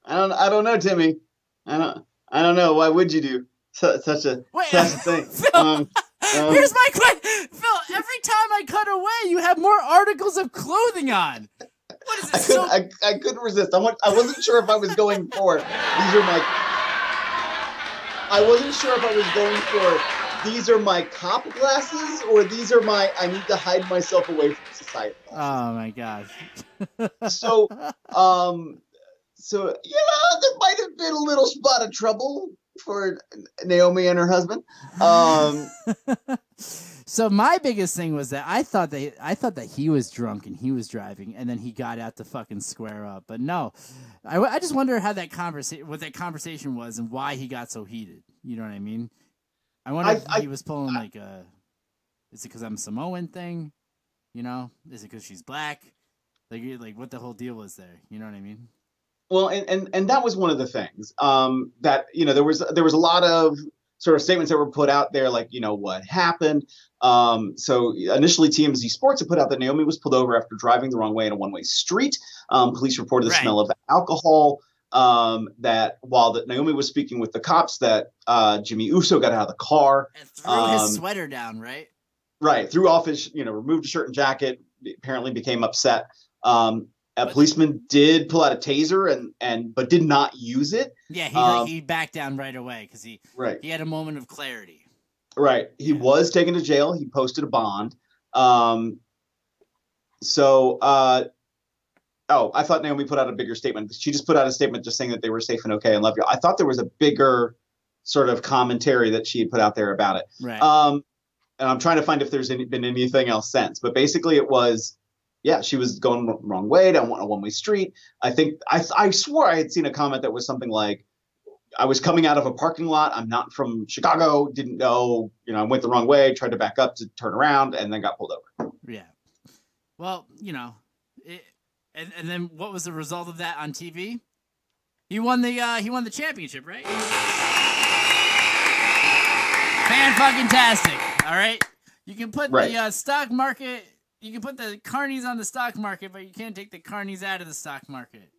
I don't know, Timmy. I don't know. Why would you do such a thing? Phil, here's my question. Phil, every time I cut away, you have more articles of clothing on. What is this? I couldn't resist. I wasn't sure if I was going for these are my cop glasses or these are my I need to hide myself away from society glasses. Oh my gosh. So there might have been a little spot of trouble for Naomi and her husband. So my biggest thing was that I thought that he was drunk and he was driving, and then he got out to fucking square up. But no, I just wonder how what that conversation was and why he got so heated. You know what I mean? I wonder if he was pulling like a, is it because I'm Samoan thing? You know, is it because she's black? Like what the whole deal was there? You know what I mean? Well, and that was one of the things that, you know, there was a lot of sort of statements that were put out there, like, you know, what happened. So initially TMZ Sports had put out that Naomi was pulled over after driving the wrong way in a one-way street. Police reported the smell of alcohol, that while Naomi was speaking with the cops, that Jimmy Uso got out of the car. And threw his sweater down, right? Right. Threw off his, removed his shirt and jacket, apparently became upset. A policeman did pull out a taser but did not use it. Yeah, he backed down right away because he had a moment of clarity. Right. He was taken to jail. He posted a bond. I thought Naomi put out a bigger statement. She just put out a statement just saying that they were safe and okay and love you. I thought there was a bigger sort of commentary that she had put out there about it. Right. And I'm trying to find if there's been anything else since. But basically it was, she was going the wrong way down a one-way street. I think I swore I had seen a comment that was something like, I was coming out of a parking lot. I'm not from Chicago. Didn't know, I went the wrong way, tried to back up to turn around, and then got pulled over. Yeah. Well, and then what was the result of that on TV? He won the championship, right? Fan-fucking-tastic. All right. You can put the stock market. You can put the carnies on the stock market, but you can't take the carnies out of the stock market.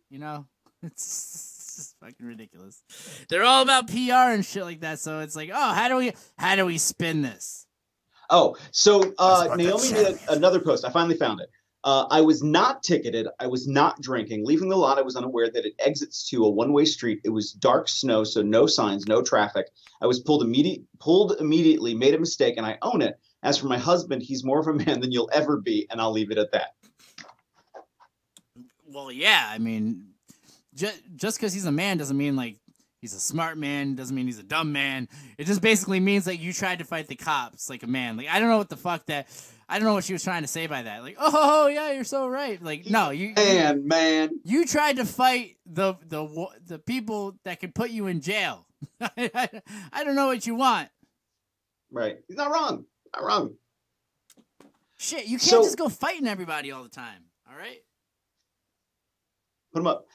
It's just fucking ridiculous. They're all about PR and shit like that. So it's like, how do we spin this? Oh, so Naomi made another post. I finally found it. I was not ticketed. I was not drinking. Leaving the lot, I was unaware that it exits to a one-way street. It was dark snow, so no signs, no traffic. I was pulled immediately, made a mistake, and I own it. As for my husband, he's more of a man than you'll ever be, and I'll leave it at that. Well, yeah, I mean, just because he's a man doesn't mean like he's a smart man. Doesn't mean he's a dumb man. It just basically means like you tried to fight the cops like a man. Like I don't know what the fuck that. I don't know what she was trying to say by that. Like, oh yeah, you're so right. Like, no, man, you tried to fight the people that could put you in jail. I don't know what you want. Right, he's not wrong. Not wrong. Shit, you can't just go fighting everybody all the time. All right, put him up.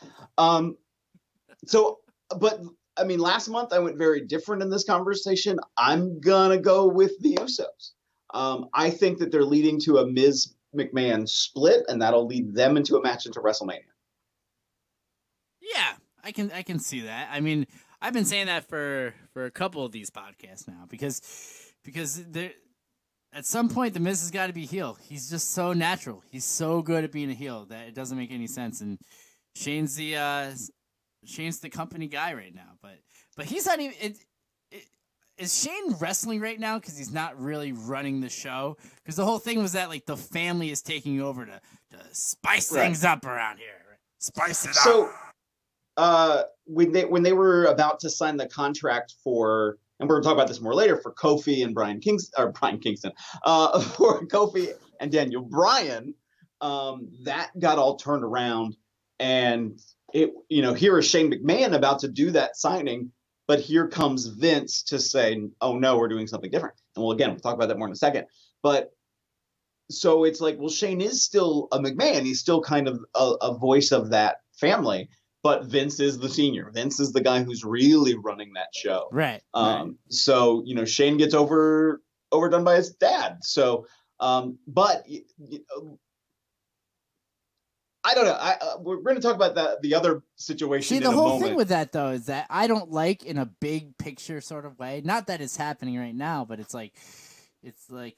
But I mean, last month I went very different in this conversation. I'm gonna go with the Usos. I think that they're leading to a Miz McMahon split, and that'll lead them into a match into WrestleMania. Yeah, I can see that. I mean, I've been saying that for a couple of these podcasts now because there at some point the Miz has got to be heel. He's just so natural. He's so good at being a heel that it doesn't make any sense. And Shane's the company guy right now, but he's not even. Is Shane wrestling right now because he's not really running the show? Because the whole thing was that like the family is taking over to spice things up around here. Spice it up. So when they were about to sign the contract for, and we're going to talk about this more later, for Kofi and Brian Kingston, for Kofi and Daniel Bryan, that got all turned around, and here is Shane McMahon about to do that signing. But here comes Vince to say, oh, no, we're doing something different. And we'll talk about that more in a second. But so it's like, well, Shane is still a McMahon. He's still kind of a voice of that family. But Vince is the senior. Vince is the guy who's really running that show. Right. So, Shane gets overdone by his dad. So, but I don't know. We're going to talk about the other situation. See, the whole thing with that, though, is that I don't like in a big picture sort of way. Not that it's happening right now, but it's like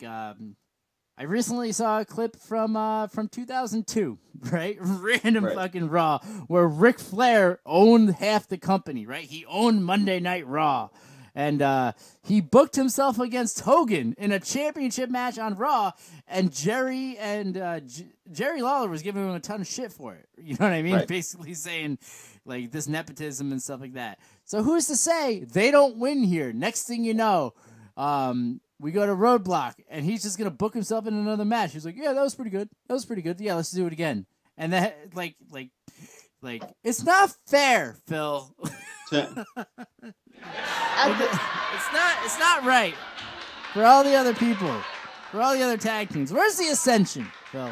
I recently saw a clip from 2002, right? Random fucking Raw, where Ric Flair owned half the company, right? He owned Monday Night Raw. And he booked himself against Hogan in a championship match on Raw, and Jerry Lawler was giving him a ton of shit for it. You know what I mean? Right. Basically saying like this nepotism and stuff like that. So who's to say they don't win here? Next thing you know, we go to Roadblock, and he's just gonna book himself in another match. He's like, yeah, that was pretty good. That was pretty good. Yeah, let's do it again. And that like it's not fair, Phil. It's not right for all the other people, for all the other tag teams. Where's the Ascension, Phil?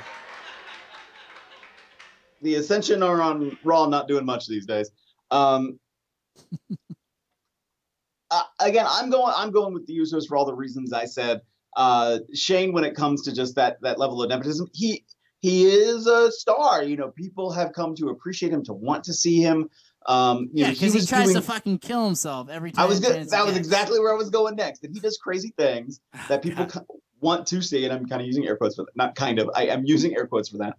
The Ascension are on Raw, not doing much these days. Again, I'm going with the Usos for all the reasons I said. Shane, when it comes to just that level of nepotism, he is a star. People have come to appreciate him, to want to see him. Because he tries to fucking kill himself every time. That was exactly where I was going next. That he does crazy things that people want to see, and I'm kind of using air quotes for that. Not kind of. I am using air quotes for that.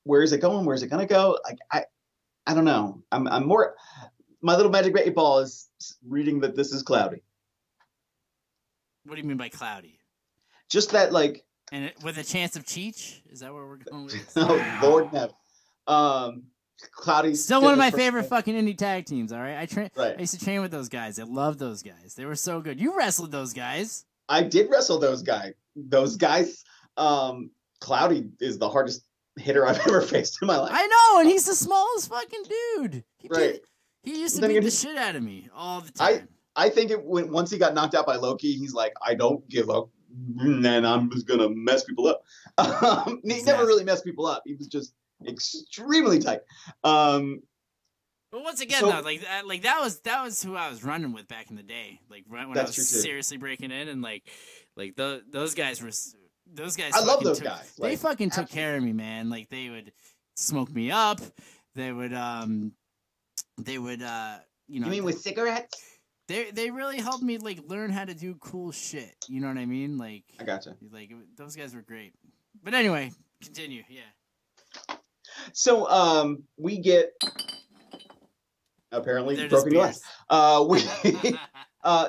Where is it going? Where is it going to go? I don't know. I'm more. My little magic 8 ball is reading that this is cloudy. What do you mean by cloudy? Just that, like. And with a chance of Cheech? Is that where we're going with? Oh, Lord, no. Cloudy. Still one of my favorite fucking indie tag teams. All right, Right. I used to train with those guys. I love those guys. They were so good. You wrestled those guys. I did wrestle those guys. Cloudy is the hardest hitter I've ever faced in my life. I know, and he's the smallest fucking dude. He used to beat the shit out of me all the time. I think once he got knocked out by Loki, he's like, I don't give up, and I'm just gonna mess people up. He never really messed people up. He was just extremely tight. But once again, though, that was who I was running with back in the day. Like when I was seriously breaking in, and those guys were. Those guys. I love those guys. They fucking took care of me, man. Like they would smoke me up. They would. You mean with cigarettes? They really helped me learn how to do cool shit. You know what I mean? Like I gotcha. Those guys were great. But anyway, continue. Yeah. So we get apparently broken glass.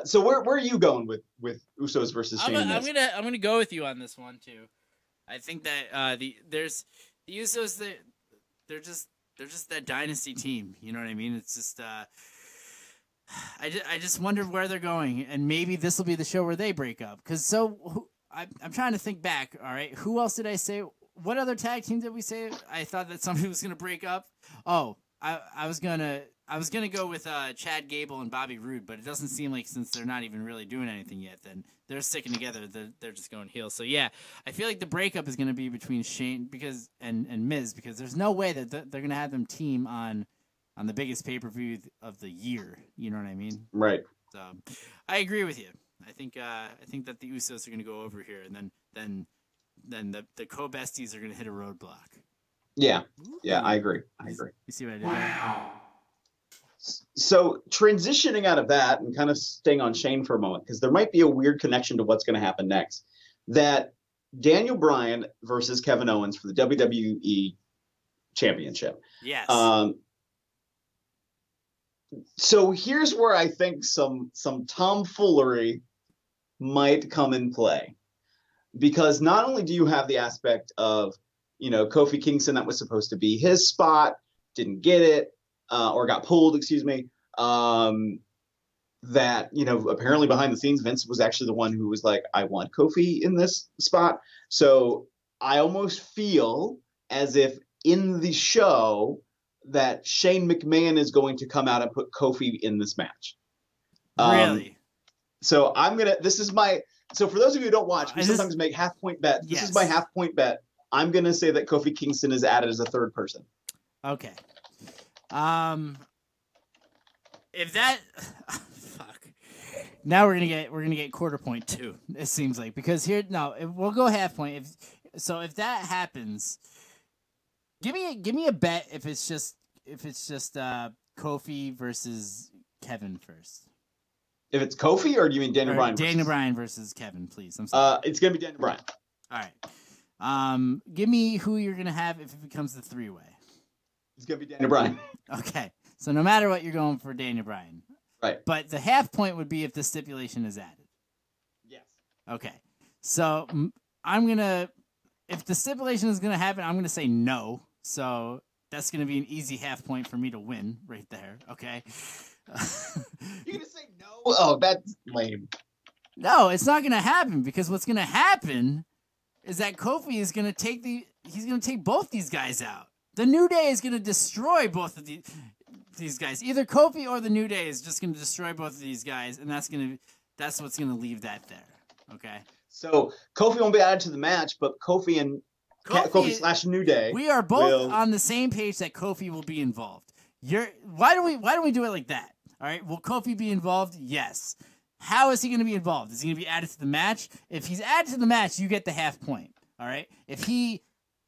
So where are you going with Usos versus Shane? I'm gonna go with you on this one too. I think that the Usos they're just that dynasty team. You know what I mean? It's just I just wonder where they're going, and maybe this will be the show where they break up. Because I'm trying to think back. All right, who else did I say? What other tag team did we say? I thought that somebody was gonna break up. Oh, I was gonna go with Chad Gable and Bobby Roode, but it doesn't seem like, since they're not even really doing anything yet, then they're sticking together. They're just going heel. So yeah, I feel like the breakup is gonna be between Shane and Miz, because there's no way that they're gonna have them team on the biggest pay-per-view of the year. You know what I mean? Right. So I agree with you. I think that the Usos are gonna go over here, and then the co-besties are gonna hit a roadblock. Yeah. Yeah, I agree. You see what I did? Wow. So transitioning out of that and kind of staying on Shane for a moment, because there might be a weird connection to what's going to happen next. That Daniel Bryan versus Kevin Owens for the WWE Championship. Yes. So here's where I think some tomfoolery might come in play, because not only do you have the aspect of, Kofi Kingston, that was supposed to be his spot, didn't get it, or got pulled, excuse me. That, apparently behind the scenes, Vince was actually the one who was like, I want Kofi in this spot. So I almost feel as if in the show that Shane McMahon is going to come out and put Kofi in this match. Really? So so for those of you who don't watch, we sometimes make half-point bets. This is my half-point bet. I'm going to say that Kofi Kingston is added as a third person. Okay. If that fuck. Now we're gonna get quarter point too. It seems like, because we'll go half point. If that happens, give me a bet if it's just Kofi versus Kevin first. If it's Kofi, or do you mean Daniel Bryan? Daniel Bryan versus Kevin, please. I'm sorry. It's gonna be Daniel Bryan. All right. Give me who you're gonna have if it becomes the three-way. It's gonna be Daniel Bryan. Okay. So no matter what, you're going for Daniel Bryan. Right. But the half point would be if the stipulation is added. Yes. Okay. So if the stipulation is gonna happen, I'm gonna say no. So that's gonna be an easy half point for me to win right there. Okay. You're gonna say no? Oh, that's lame. No, it's not gonna happen, because what's gonna happen is that Kofi is gonna take both these guys out. The New Day is gonna destroy both of these guys. Either Kofi or the New Day is just gonna destroy both of these guys, and that's what's gonna leave that there. Okay. So Kofi won't be added to the match, but Kofi / New Day. We are both on the same page that Kofi will be involved. Why don't we do it like that? All right. Will Kofi be involved? Yes. How is he going to be involved? Is he going to be added to the match? If he's added to the match, you get the half point. All right. If he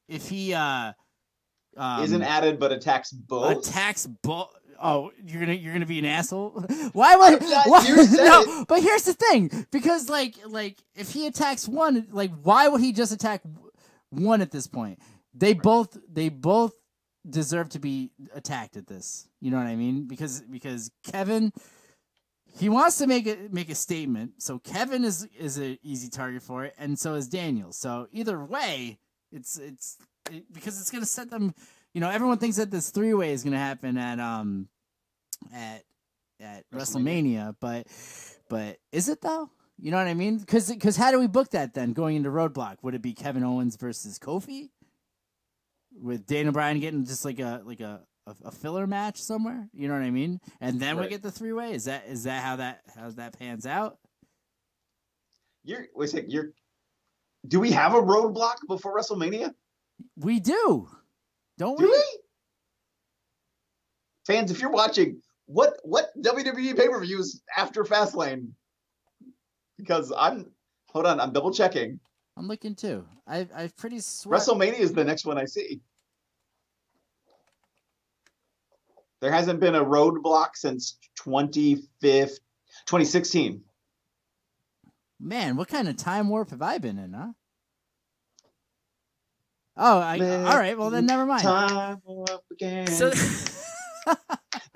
isn't added but attacks both. Oh, you're gonna be an asshole. Why would? No, but here's the thing. Because like if he attacks one, why would he just attack one at this point? They both deserve to be attacked at this. You know what I mean? Because Kevin, he wants to make a statement. So Kevin is an easy target for it, and so is Daniel. So either way, it's because it's gonna set them. Everyone thinks that this three-way is gonna happen at WrestleMania, but is it though? You know what I mean? Because how do we book that then going into Roadblock? Would it be Kevin Owens versus Kofi, with Daniel Bryan getting just like a filler match somewhere? You know what I mean? And then we get the three-way. Is that how that pans out? Do we have a Roadblock before WrestleMania? We do. Don't we? Do we? Fans, if you're watching, what WWE pay-per-view is after Fastlane? Because I'm double checking. I'm looking too. I pretty swear WrestleMania is the next one I see. There hasn't been a Roadblock since 2016. Man, what kind of time warp have I been in, huh? Oh, all right. Well, then never mind. Time up again. So,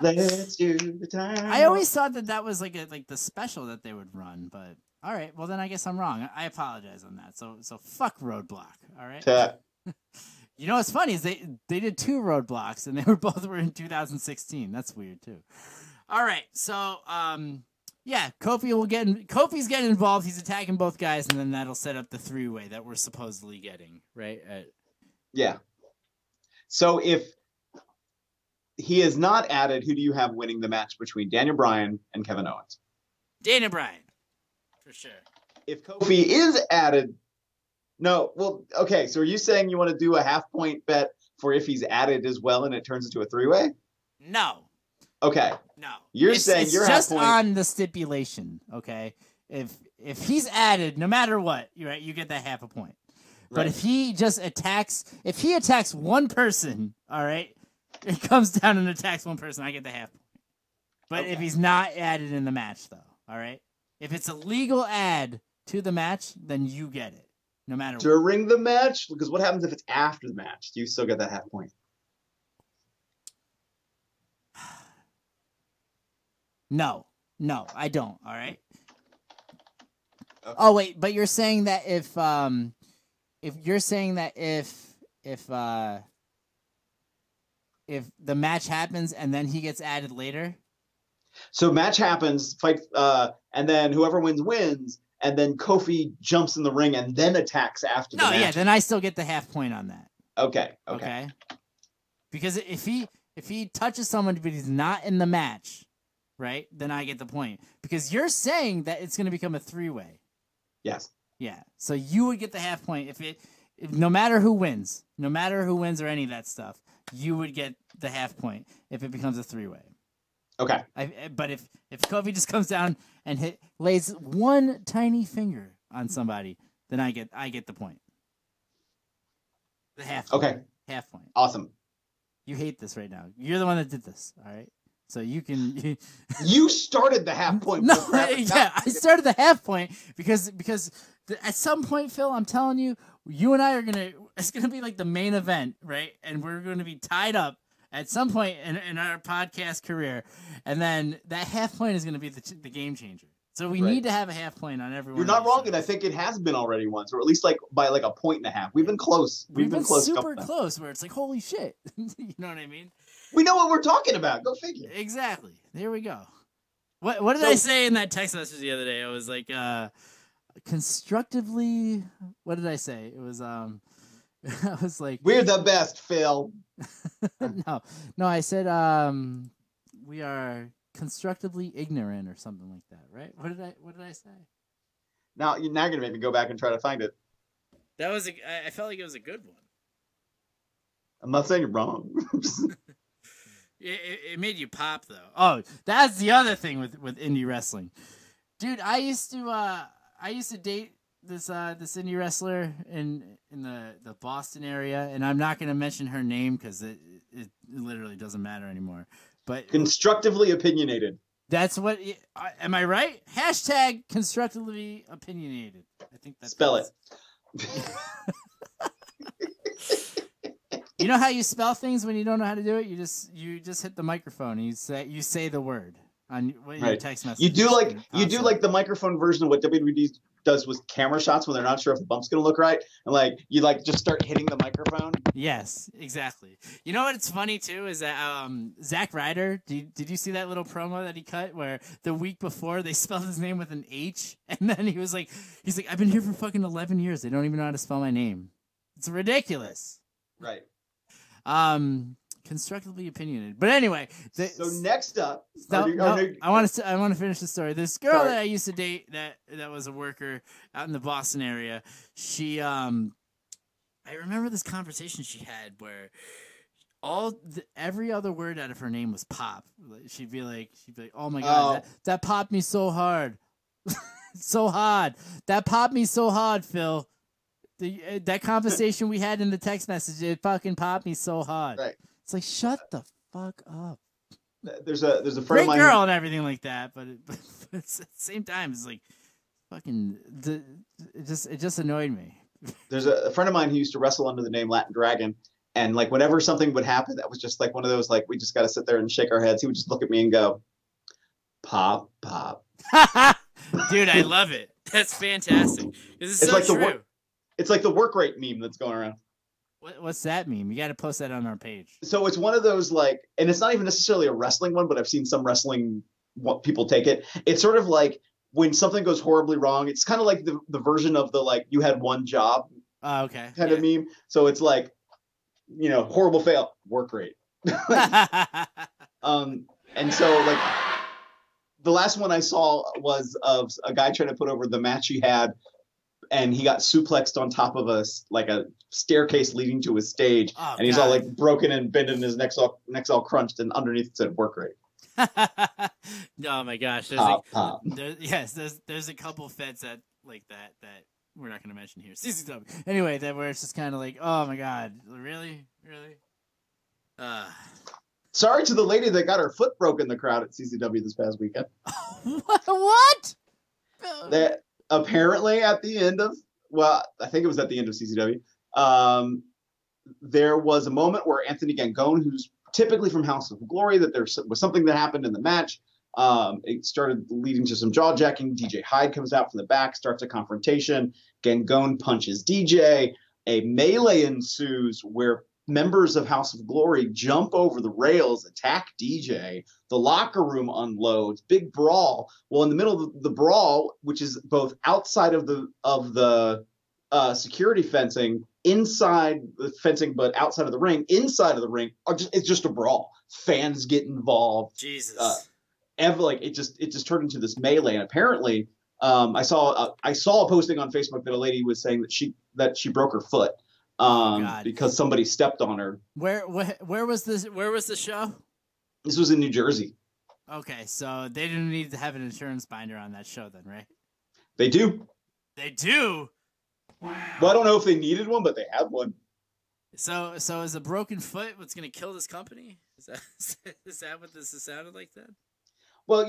let's do the time. I always thought that was like the special that they would run, but all right. Well, then I guess I'm wrong. I apologize on that. So fuck Roadblock. All right. You know what's funny is they did 2 roadblocks and they were in 2016. That's weird too. All right, so yeah, Kofi's getting involved. He's attacking both guys, and then that'll set up the 3-way that we're supposedly getting, right? Yeah. So if he is not added, who do you have winning the match between Daniel Bryan and Kevin Owens? Daniel Bryan, for sure. If Kofi is added, no. Well, okay. So are you saying you want to do a half-point bet for if he's added as well, and it turns into a 3-way? No. Okay. No. You're saying you're just half-point on the stipulation, okay? If he's added, no matter what, right, you get that half a point. But Right. if he attacks one person, all right, it comes down and attacks one person, I get the half point. But if he's not added in the match, though, all right? If it's a legal add to the match, then you get it, no matter what. during the match? Because what happens if it's after the match? Do you still get that half point? No, I don't, all right? Okay. Oh, wait, but you're saying that if the match happens and then he gets added later? So match happens, fight, and then whoever wins, and then Kofi jumps in the ring and then attacks after the No, match. yeah, then I still get the half point on that. Okay. Because if he touches someone but he's not in the match, right, then I get the point. Because you're saying that it's going to become a 3-way. Yes. Yeah. So you would get the half point if no matter who wins or any of that stuff, you would get the half point if it becomes a 3-way. Okay. But if Kofi just comes down and lays one tiny finger on somebody, then I get the point. The half point. Okay. Half point. Awesome. You hate this right now. You're the one that did this, all right? So you can You started the half point. No, yeah, I started the half point because at some point, Phil, I'm telling you, you and I it's gonna be like the main event, right? And we're gonna be tied up at some point in our podcast career, and then that half point is gonna be the game changer. So we need to have a half point on everyone. You're not wrong, and I think it has been already once, or at least like by like a point and a half. We've been close. We've been close, super close, where it's like, holy shit, you know what I mean? We know what we're talking about. Go figure. Exactly. There we go. What did I say in that text message the other day? I was like, constructively. What did I say? It was I was like, we're the best, Phil. no. I said we are constructively ignorant or something like that, right? What did I say? Now you're gonna make me go back and try to find it. That was I felt like it was a good one. I'm not saying you're wrong. It made you pop though. Oh, that's the other thing with indie wrestling, dude. I used to date this indie wrestler in the Boston area, and I'm not gonna mention her name because it literally doesn't matter anymore. But constructively opinionated. That's what. Am I right? Hashtag constructively opinionated. I think that's spell it. You know how you spell things when you don't know how to do it? You just hit the microphone and you say the word on your text message. You do like the microphone version of what WWE does with camera shots when they're not sure if the bump's gonna look right, and like you like just start hitting the microphone. Yes, exactly. You know what's funny too is that Zack Ryder. Did you see that little promo that he cut where the week before they spelled his name with an H, and then he's like, I've been here for fucking 11 years. They don't even know how to spell my name. It's ridiculous. Right. Constructively opinionated. But anyway, so next up, I want to finish the story. This girl that I used to date that was a worker out in the Boston area. She I remember this conversation she had where every other word out of her name was pop. She'd be like, "Oh my god, that popped me so hard." So hard. That popped me so hard, Phil. That conversation we had in the text message, it fucking popped me so hard. Right. It's like, shut the fuck up. There's a friend great of mine girl and everything like that, but at the same time, it's like, fucking, it just annoyed me. There's a friend of mine who used to wrestle under the name Latin Dragon, and like whenever something would happen, that was just like one of those like we just got to sit there and shake our heads. He would just look at me and go, "Pop, pop." Dude, I love it. That's fantastic. It's so like true. It's like the work rate meme that's going around. What's that mean? You got to post that on our page. So it's one of those like, and it's not even necessarily a wrestling one, but I've seen some wrestling people take it. It's sort of like when something goes horribly wrong. It's kind of like the version of the like you had one job Okay. kind of meme. So it's like, horrible fail, work rate. And so like the last one I saw was of a guy trying to put over the match he had, and he got suplexed on top of a staircase leading to his stage, and he's all like broken and bent, and his neck's all crunched, and underneath it said work rate. Oh my gosh! Pop. There's a couple feds that like that we're not going to mention here. CCW. Anyway, where it's just kind of like, oh my god, really. Sorry to the lady that got her foot broken in the crowd at CCW this past weekend. What? That apparently at the end of, I think it was at the end of CCW, there was a moment where Anthony Gangone, who's typically from House of Glory, that there was something that happened in the match. It started leading to some jaw jacking. DJ Hyde comes out from the back, starts a confrontation. Gangone punches DJ. A melee ensues where members of House of Glory jump over the rails, attack DJ. The locker room unloads. Big brawl. Well, in the middle of the brawl, which is both outside of the security fencing, inside the fencing, but outside of the ring, inside of the ring, it's just a brawl. Fans get involved. Jesus. It just turned into this melee, and apparently, I saw a posting on Facebook that a lady was saying that she broke her foot because somebody stepped on her. Where was this? Where was the show? This was in New Jersey. Okay, so they didn't need to have an insurance binder on that show, then, right? They do. They do. Wow. Well, I don't know if they needed one, but they had one. So is a broken foot what's going to kill this company? Is that what this has sounded like then? Well,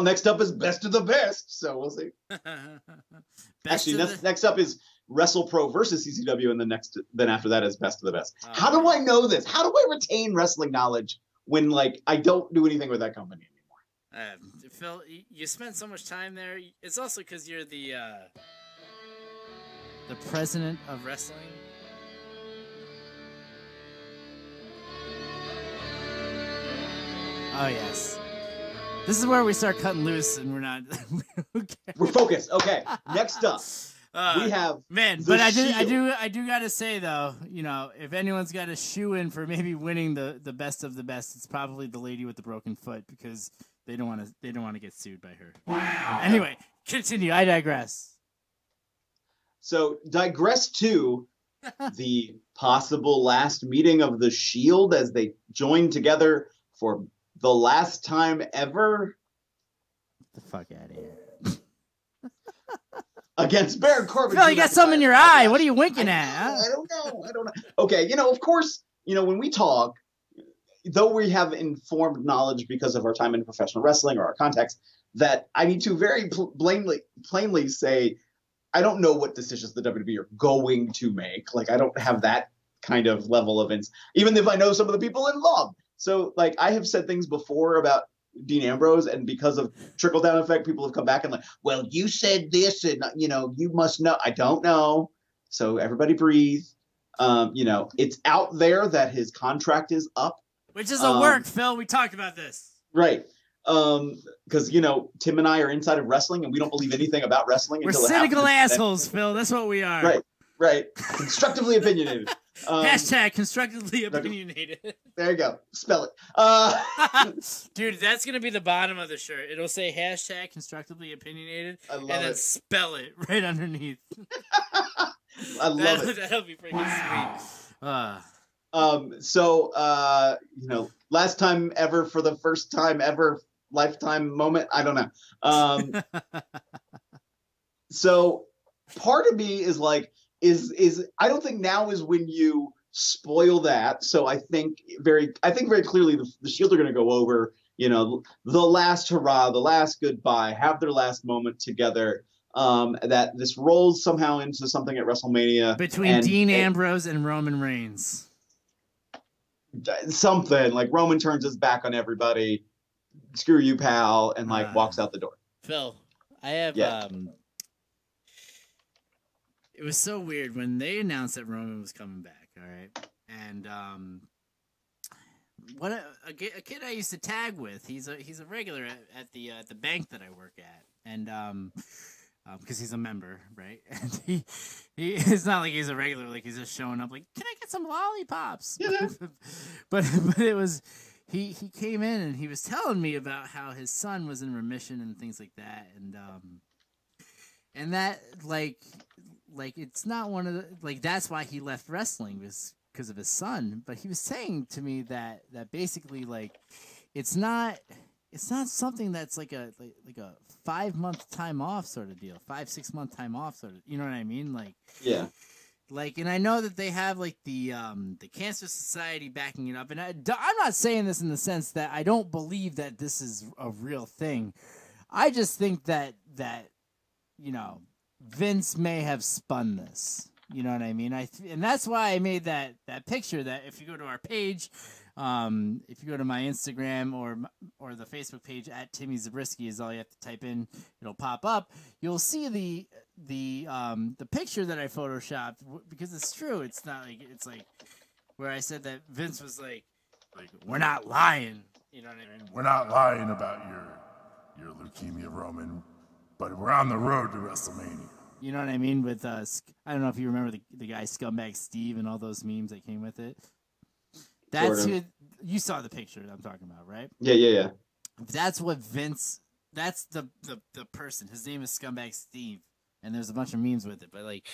next up is Best of the Best, so we'll see. Next up is WrestlePro versus CCW, and then after that is Best of the Best. How do I know this? How do I retain wrestling knowledge when I don't do anything with that company anymore? Phil, you spent so much time there. It's also because you're the president of wrestling. Oh, yes. This is where we start cutting loose, and we're not. We're focused. Okay. Next up, we have. Man, but I do gotta say though, if anyone's got a shoe in for maybe winning the best of the best, it's probably the lady with the broken foot because they don't want to get sued by her. Wow. Anyway, continue. I digress. So digress to the possible last meeting of the Shield as they join together for the last time ever. Get the fuck out of here. Against Baron Corbin. Phil, you got something in your eye. What are you winking at? I don't know. Okay, of course, when we talk, though we have informed knowledge because of our time in professional wrestling or our contacts, that I need to very plainly say, I don't know what decisions the WWE are going to make. I don't have that kind of level of even if I know some of the people involved. So, I have said things before about Dean Ambrose, and because of trickle-down effect, people have come back and well, you said this, and, you must know. I don't know. So everybody breathe. It's out there that his contract is up. Which is a work, Phil. We talked about this. Right. Because, Tim and I are inside of wrestling, and we don't believe anything about wrestling. We're cynical assholes, Phil. That's what we are. Right. Constructively opinionated. Hashtag constructively opinionated. There you go. Spell it. Dude, that's going to be the bottom of the shirt. It'll say hashtag constructively opinionated. I love and then it. spell it right underneath. I love it. That'll be freaking sweet. So, last time ever for the first time ever, lifetime moment. I don't know. So part of me is is I don't think now is when you spoil that. So I think very clearly the Shield are going to go over, the last hurrah, the last goodbye, have their last moment together. That this rolls somehow into something at WrestleMania between Dean Ambrose and Roman Reigns. Something Roman turns his back on everybody. Screw you, pal, and walks out the door. Phil, I have it was so weird when they announced that Roman was coming back. All right, and what a kid I used to tag with. He's a regular at the bank that I work at, and because he's a member, right? And he it's not like he's a regular, like he's just showing up like, can I get some lollipops? Yeah. but it was he came in and he was telling me about how his son was in remission and things like that, and that like it's not one of the, like, that's why he left wrestling, was because of his son. But he was saying to me that basically, like, it's not something that's like a 5-month time off sort of deal, 5-6 month time off sort of, you know what I mean? Like, Yeah. Like, and I know that they have like the Cancer Society backing it up, and I'm not saying this in the sense that I don't believe that this is a real thing. I just think that you know, Vince may have spun this. You know what I mean? And that's why I made that picture. That if you go to our page, if you go to my Instagram or the Facebook page at Timmy Zabriskie, is all you have to type in. It'll pop up. You'll see the picture that I photoshopped, because it's true. It's not like, it's like where I said that Vince was like we're not lying. You know what I mean? We're not lying about your leukemia, Roman, but we're on the road to WrestleMania. You know what I mean? With I don't know if you remember the guy Scumbag Steve and all those memes that came with it. That's who you saw the picture that I'm talking about, right? Yeah. That's what Vince. That's the person. His name is Scumbag Steve, and there's a bunch of memes with it. But like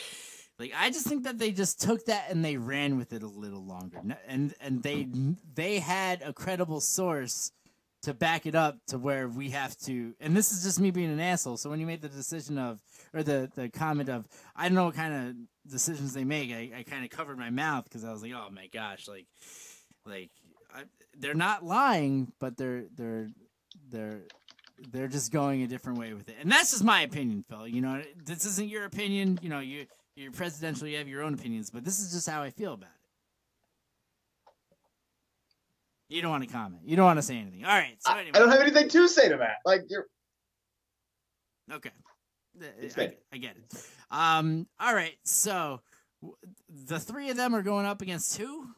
I just think that they just took that and they ran with it a little longer, and they had a credible source to back it up to where we have to. And this is just me being an asshole. So when you made the decision of, or the comment of, I don't know what kind of decisions they make, I kind of covered my mouth because I was like, oh my gosh, they're not lying, but they're just going a different way with it. And that's just my opinion, Phil. You know, this isn't your opinion. You know, you're presidential, you have your own opinions, but this is just how I feel about it. You don't want to comment. You don't want to say anything. All right. So anyway. I don't have anything to say to that. Like, you're okay. I get it. All right. So the three of them are going up against who?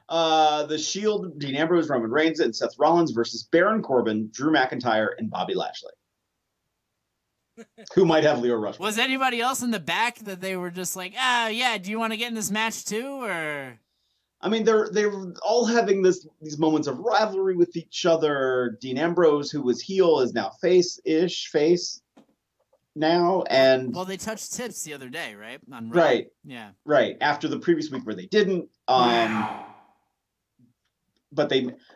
The Shield, Dean Ambrose, Roman Reigns, and Seth Rollins versus Baron Corbin, Drew McIntyre, and Bobby Lashley. Who might have Leo Rush? Was anybody else in the back that they were just like, yeah, do you want to get in this match too, or? I mean, they're all having these moments of rivalry with each other. Dean Ambrose, who was heel, is now face now, and well, they touched tips the other day, right? On Raw. Right. Yeah. Right. After the previous week where they didn't. But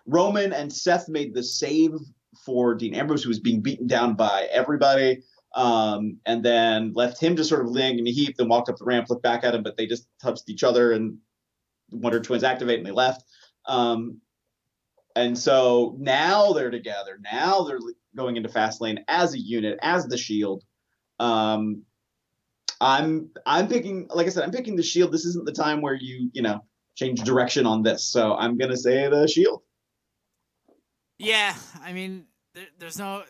Roman and Seth made the save for Dean Ambrose, who was being beaten down by everybody, and then left him just sort of laying in a heap. Then walked up the ramp, looked back at him, but they just touched each other and Wonder Twins activate, and they left. And so now they're together. Now they're going into Fastlane as a unit, as the Shield. I'm picking, like I said, I'm picking the Shield. This isn't the time where you change direction on this. So I'm gonna say the Shield. Yeah, I mean, there's no.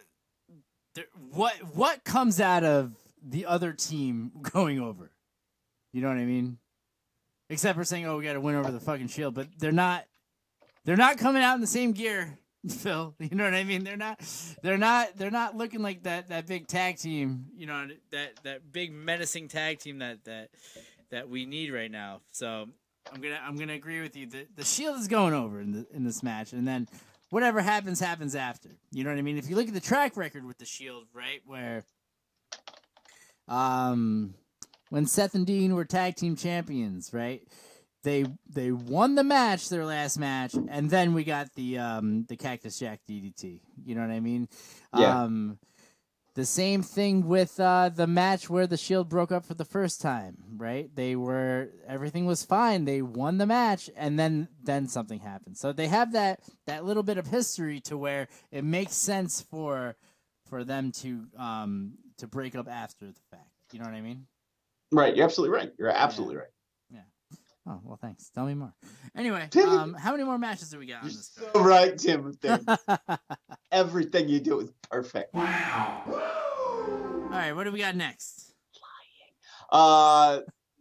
What comes out of the other team going over? You know what I mean? Except for saying, "Oh, we got to win over the fucking Shield," but they're not coming out in the same gear, Phil. You know what I mean? They're not looking like that big tag team. You know, that big menacing tag team that we need right now. So I'm gonna agree with you. The Shield is going over in this match, and then whatever happens after. You know what I mean? If you look at the track record with the Shield, right, where when Seth and Dean were tag team champions, right? They won the match, their last match, and then we got the Cactus Jack DDT. You know what I mean? Yeah. The same thing with the match where the Shield broke up for the first time, right? Everything was fine. They won the match, and then something happened. So they have that little bit of history to where it makes sense for them to break up after the fact. You know what I mean? Right. You're absolutely right. You're absolutely right. Oh, well, thanks. Tell me more. Anyway, how many more matches do we got on this card? So right, Timothy. Everything you do is perfect. Wow. All right, what do we got next?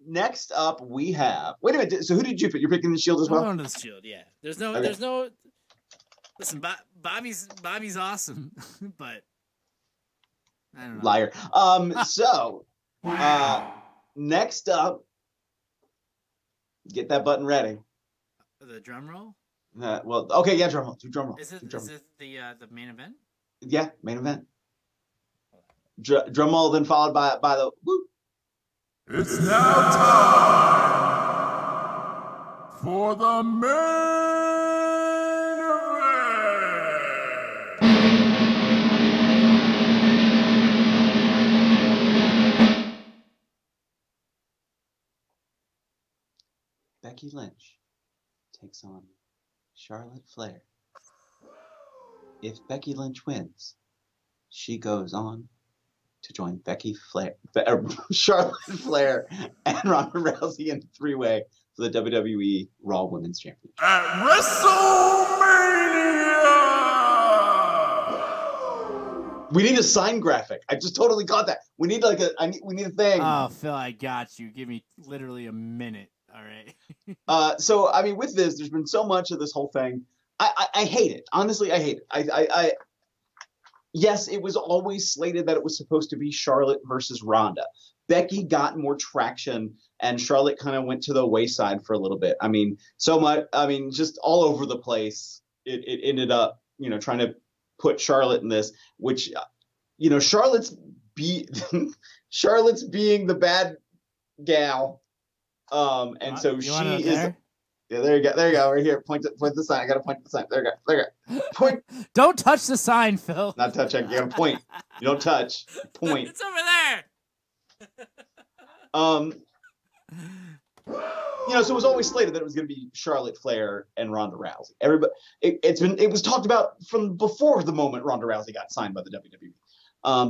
Next up, we have. Wait a minute. So who did you pick? You're picking the Shield as well. I'm going to the Shield. Yeah. There's no. Listen, Bobby's awesome, but I don't know. Liar. So, next up, get that button ready. The drum roll. Well, okay, yeah, drum roll. Do drum roll. Is it the main event? Yeah, main event. Drum roll, then followed by the whoop. It's now time for the main event. Becky Lynch takes on Charlotte Flair. If Becky Lynch wins, she goes on to join Charlotte Flair and Ronda Rousey in three-way for the WWE Raw Women's Championship. At WrestleMania! We need a sign graphic. I just totally got that. We need we need a thing. Oh, Phil, I got you. Give me literally a minute. All right. So I mean, with this, there's been so much of this whole thing. I hate it. Honestly, I hate it. Yes, it was always slated that it was supposed to be Charlotte versus Ronda. Becky got more traction, and Charlotte kind of went to the wayside for a little bit. I mean, so much. I mean, just all over the place. It ended up, trying to put Charlotte in this, which, Charlotte's being the bad gal, and so she is. Yeah, there you go. There you go. Right here. Point the sign. I got to point the sign. There you go. Point. Don't touch the sign, Phil. Not touching. You got to point. You don't touch. Point. It's over there. So it was always slated that it was going to be Charlotte Flair and Ronda Rousey. Everybody, it was talked about from before the moment Ronda Rousey got signed by the WWE.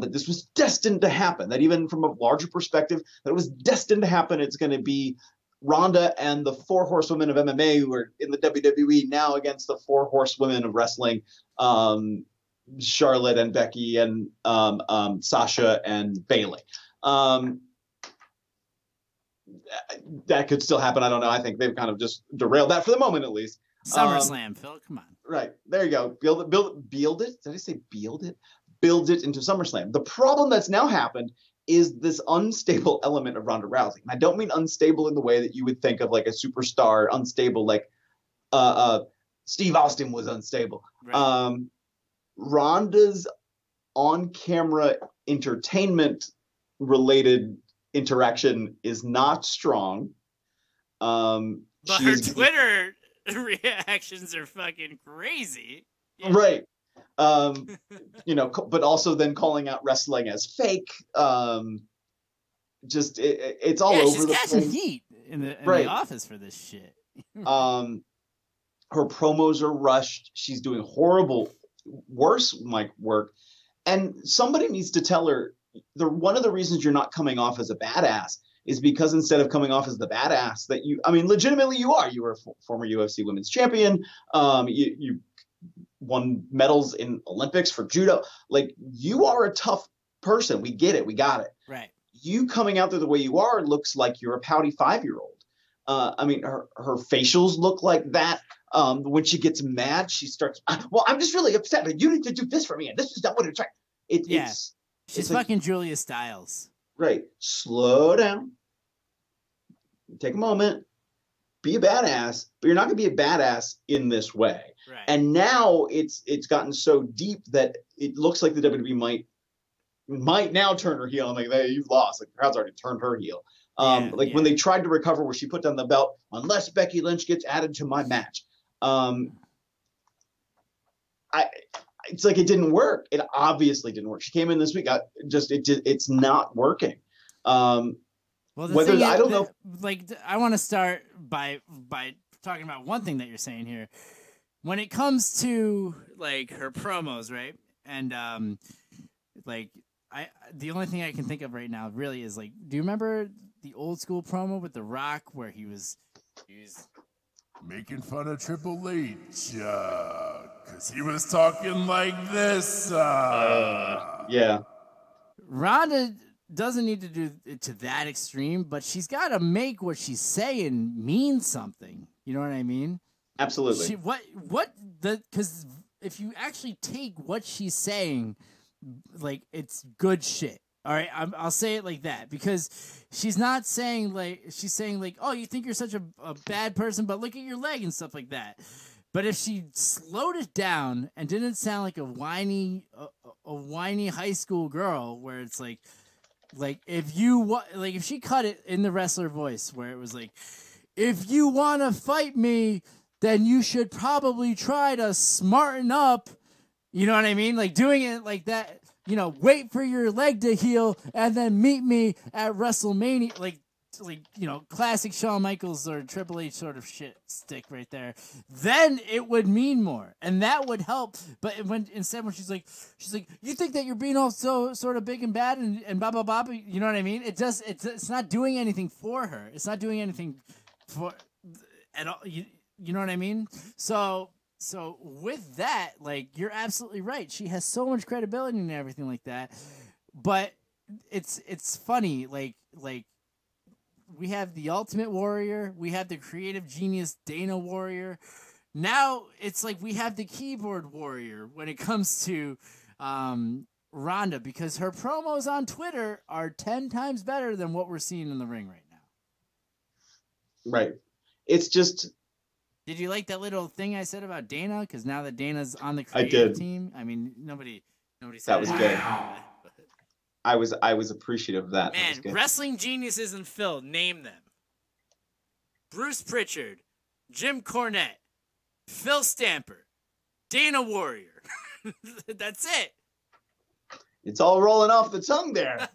That this was destined to happen. That even from a larger perspective, that it was destined to happen. It's going to be Ronda and the four horsewomen of MMA who are in the WWE now against the four horsewomen of wrestling, Charlotte and Becky and Sasha and Bayley. That could still happen. I don't know. I think they've kind of just derailed that for the moment, at least. SummerSlam, Phil. Come on. Right. There you go. Build it. Did I say build it? Build it into SummerSlam. The problem that's now happened is this unstable element of Ronda Rousey. And I don't mean unstable in the way that you would think of like a superstar unstable, like Steve Austin was unstable. Right. Ronda's on-camera entertainment-related interaction is not strong. But her Twitter reactions are fucking crazy. Yeah. Right. But also then calling out wrestling as fake. It's all over she's the catching place. Heat in the office for this shit. Her promos are rushed. She's doing worse mic work, and somebody needs to tell her one of the reasons you're not coming off as a badass is because instead of coming off as the badass that legitimately you are. You were a former UFC women's champion. You won medals in Olympics for judo. Like, you are a tough person. We get it. We got it. Right. You coming out there the way you are looks like you're a pouty 5-year-old. Her facials look like that. When she gets mad, she starts, well, I'm just really upset, but you need to do this for me, and this is not what it's right. She's fucking Julia Stiles. Right. Slow down. Take a moment. Be a badass, but you're not going to be a badass in this way. Right. And now it's gotten so deep that it looks like the WWE might now turn her heel. I'm like, hey, you've lost. Like, the crowd's already turned her heel. When they tried to recover where she put down the belt, unless Becky Lynch gets added to my match. It's like it didn't work. It obviously didn't work. She came in this week. It's not working. Well, I don't know. Like, I want to start by talking about one thing that you're saying here. When it comes to like her promos, right? And the only thing I can think of right now really is like, do you remember the old school promo with The Rock where he was making fun of Triple H because he was talking like this? Yeah. Ronda doesn't need to do it to that extreme, but she's got to make what she's saying mean something. You know what I mean? Absolutely. Because if you actually take what she's saying, like, it's good shit. All right, I'll say it like that, because she's not saying she's saying like, oh, you think you're such a bad person, but look at your leg and stuff like that. But if she slowed it down and didn't sound like a whiny high school girl, where it's like if she cut it in the wrestler voice, where it was like, if you want to fight me, then you should probably try to smarten up. You know what I mean? Like, doing it like that. You know, wait for your leg to heal and then meet me at WrestleMania. Like you know, classic Shawn Michaels or Triple H sort of shit stick right there. Then it would mean more, and that would help. But when she's like, you think that you're being all so sort of big and bad and blah blah blah. You know what I mean? It's not doing anything for her. It's not doing anything for at all. You know what I mean? So with that, like, you're absolutely right. She has so much credibility and everything like that. But it's funny, like we have the Ultimate Warrior, we have the creative genius Dana Warrior. Now it's like we have the keyboard warrior when it comes to Ronda, because her promos on Twitter are 10 times better than what we're seeing in the ring right now. Right. It's just... Did you like that little thing I said about Dana? Because now that Dana's on the creative team, I mean, nobody said that was good. I was appreciative of that. Man, that wrestling geniuses and Phil, name them: Bruce Pritchard, Jim Cornette, Phil Stamper, Dana Warrior. That's it. It's all rolling off the tongue there.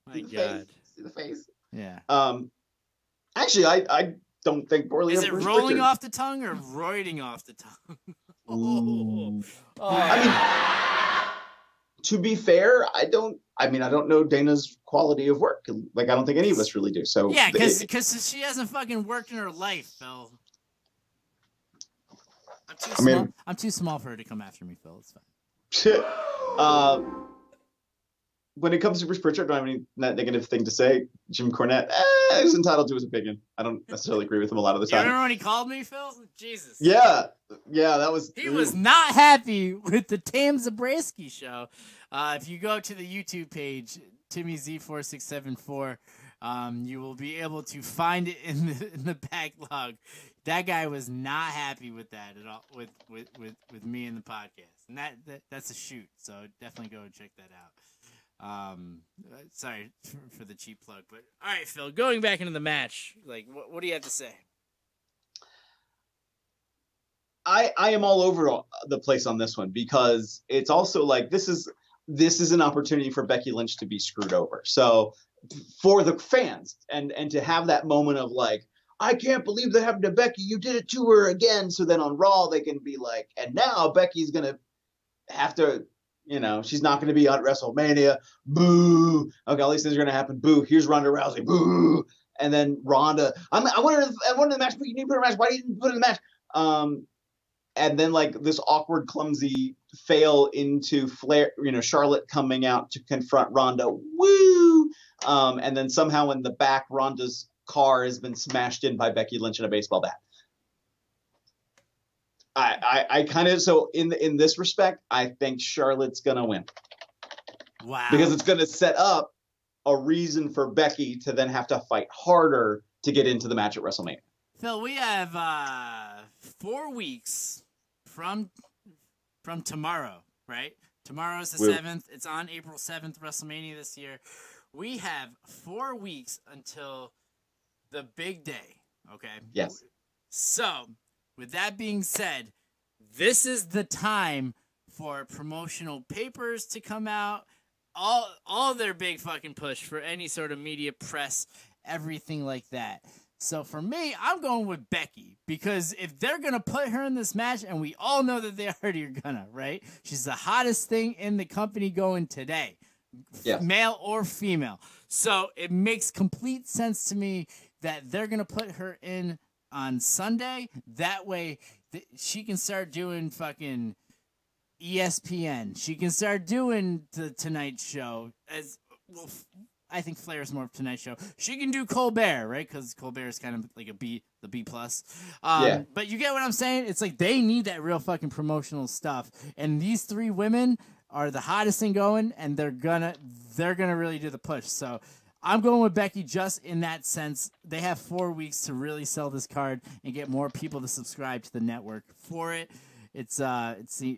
My God. See the face. Yeah. Actually, I don't think poorly of Is it Bruce rolling Pritchard. off the tongue or roiding off the tongue? I mean, to be fair, I don't know Dana's quality of work. Like, I don't think any of us really do. So yeah, because she hasn't fucking worked in her life, Phil. I'm too small for her to come after me, Phil. It's fine. When it comes to Bruce Pritchard, I don't have any negative thing to say. Jim Cornette, he's entitled to his opinion. I don't necessarily agree with him a lot of the time. You remember when he called me, Phil? Jesus. Yeah, that was... He was not happy with the Tim Zabriskie show. If you go to the YouTube page, Timmy Z4674, you will be able to find it in the backlog. That guy was not happy with that at all, with me in the podcast. And that's a shoot, so definitely go and check that out. Sorry for the cheap plug, but all right, Phil, going back into the match, like, what do you have to say? I am all over the place on this one, because it's also like, this is an opportunity for Becky Lynch to be screwed over. So for the fans and to have that moment of like, I can't believe that happened to Becky. You did it to her again. So then on Raw, they can be like, and now Becky's going to have to, you know, she's not going to be on WrestleMania. Boo. Okay, all these things are going to happen. Boo. Here's Ronda Rousey. Boo. And then Ronda. I wanted the match, but you need to put her in the match. Why didn't you put her in the match? And then like this awkward, clumsy fail into Flair, you know, Charlotte coming out to confront Ronda. Woo. And then somehow in the back, Ronda's car has been smashed in by Becky Lynch in a baseball bat. I kind of, so in this respect, I think Charlotte's gonna win. Wow. Because it's gonna set up a reason for Becky to then have to fight harder to get into the match at WrestleMania. Phil, we have 4 weeks from tomorrow, right? Tomorrow's the 7th. It's on April 7th, WrestleMania this year. We have 4 weeks until the big day, okay? Yes. So, with that being said, this is the time for promotional papers to come out, all their big fucking push for any sort of media, press, everything like that. So for me, I'm going with Becky, because if they're going to put her in this match, and we all know that they already are gonna, right? She's the hottest thing in the company going today, male or female. So it makes complete sense to me that they're going to put her in on Sunday. That way she can start doing fucking ESPN. She can start doing the Tonight Show as well. I think Flair's more of Tonight Show. She can do Colbert, right? Because Colbert is kind of like the B plus. Yeah. But you get what I'm saying? It's like they need that real fucking promotional stuff. And these three women are the hottest thing going, and they're gonna really do the push. So I'm going with Becky just in that sense. They have 4 weeks to really sell this card and get more people to subscribe to the network for it. It's the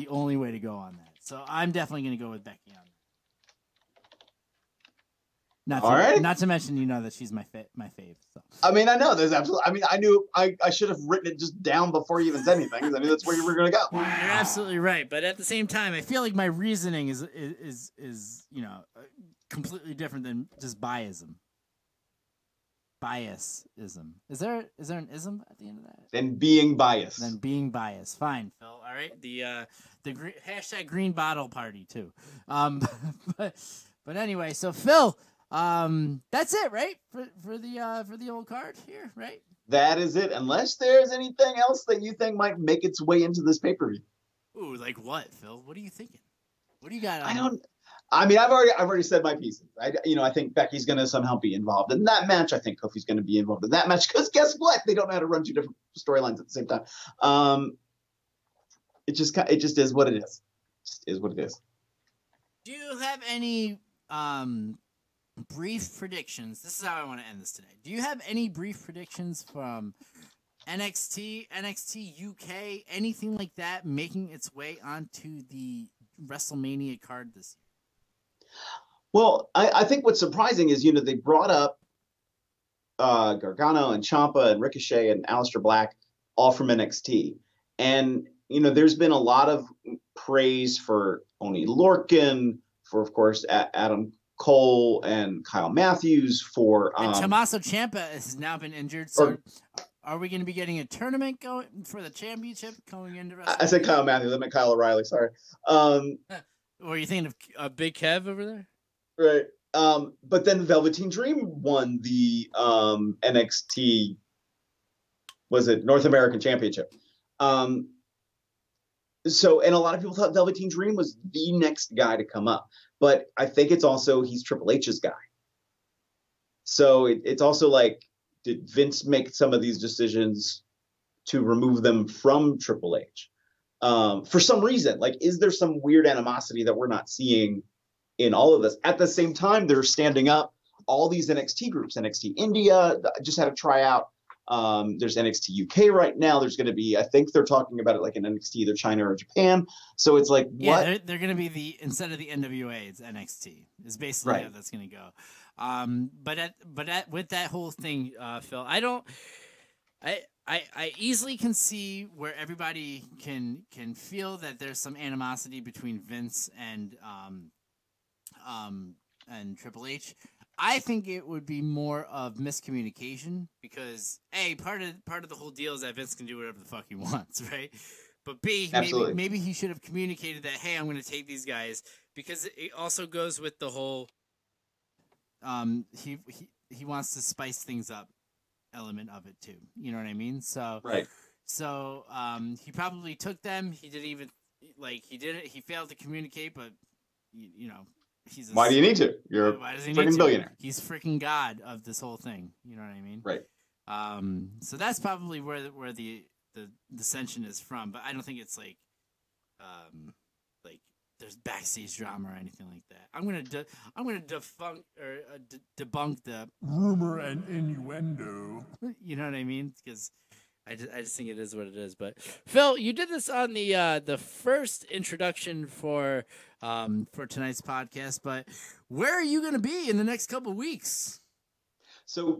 only way to go on that. So I'm definitely going to go with Becky on that. Not to mention, that she's my fave. So. I mean, I know there's absolutely. I mean, I knew I should have written it just down before you even said anything. I mean, that's where you were going to go. You're absolutely right, but at the same time, I feel like my reasoning is completely different than just biasism. Biasism. Is there an ism at the end of that? Then being biased. Fine, Phil. All right. The hashtag green bottle party too. But anyway, so Phil, that's it, right? For the old card here, right? That is it. Unless there's anything else that you think might make its way into this pay-per-view. Ooh, like what, Phil? What are you thinking? What do you got? I mean, I've already said my pieces. I think Becky's going to somehow be involved in that match. I think Kofi's going to be involved in that match because guess what? They don't know how to run two different storylines at the same time. It just is what it is. It just is what it is. Do you have any brief predictions? This is how I want to end this today. Do you have any brief predictions from NXT UK, anything like that, making its way onto the WrestleMania card this year? Well, I think what's surprising is, they brought up Gargano and Ciampa and Ricochet and Aleister Black, all from NXT. And, there's been a lot of praise for Oney Lorcan, for, of course, Adam Cole and Kyle Matthews, for... and Tommaso Ciampa has now been injured, so... Are we going to be getting a tournament going for the championship going into WrestleMania? I said Kyle Matthews. I meant Kyle O'Reilly. Sorry. Were you thinking of Big Kev over there? Right. But then Velveteen Dream won the NXT, was it North American Championship? So, and a lot of people thought Velveteen Dream was the next guy to come up. But I think it's also, he's Triple H's guy. So it's also like, did Vince make some of these decisions to remove them from Triple H? For some reason, like, is there some weird animosity that we're not seeing in all of this? At the same time, they're standing up all these NXT groups. NXT India just had a tryout. There's NXT UK right now. There's going to be, I think they're talking about it like an NXT, either China or Japan. So it's like, what? Yeah, they're going to be instead of the NWA, it's NXT. Is basically right. how that's going to go. With that whole thing, Phil, I easily can see where everybody can feel that there's some animosity between Vince and Triple H. I think it would be more of miscommunication because part of the whole deal is that Vince can do whatever the fuck he wants, right? But B, maybe he should have communicated that, hey, I'm going to take these guys, because it also goes with the whole he wants to spice things up element of it too. You know what I mean? So right. So he probably took them. He didn't even he failed to communicate, but he's why do you need to? You're a freaking billionaire. He's freaking god of this whole thing. You know what I mean? Right. So that's probably where the dissension is from. But I don't think it's like there's backstage drama or anything like that. I'm gonna debunk the rumor and innuendo. You know what I mean? Because I just think it is what it is. But Phil, you did this on the first introduction for tonight's podcast. But where are you gonna be in the next couple weeks? So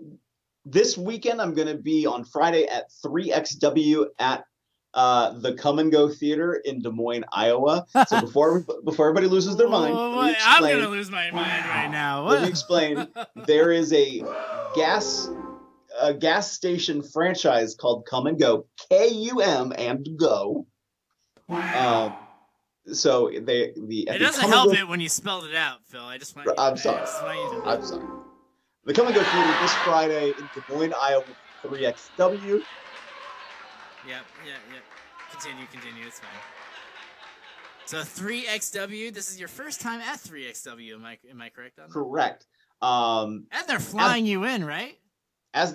this weekend I'm gonna be on Friday at 3XW at the Come and Go Theater in Des Moines, Iowa. So before everybody loses their mind, I'm gonna lose my mind right now. Let me explain. There is a gas station franchise called Come and Go, KUM and Go. So it doesn't help it when you spelled it out, Phil. I'm sorry. The Come and Go Theater this Friday in Des Moines, Iowa, 3XW. Yep. Continue. It's fine. So 3XW. This is your first time at 3XW. Am I correct on that? Correct. And they're flying you in, right?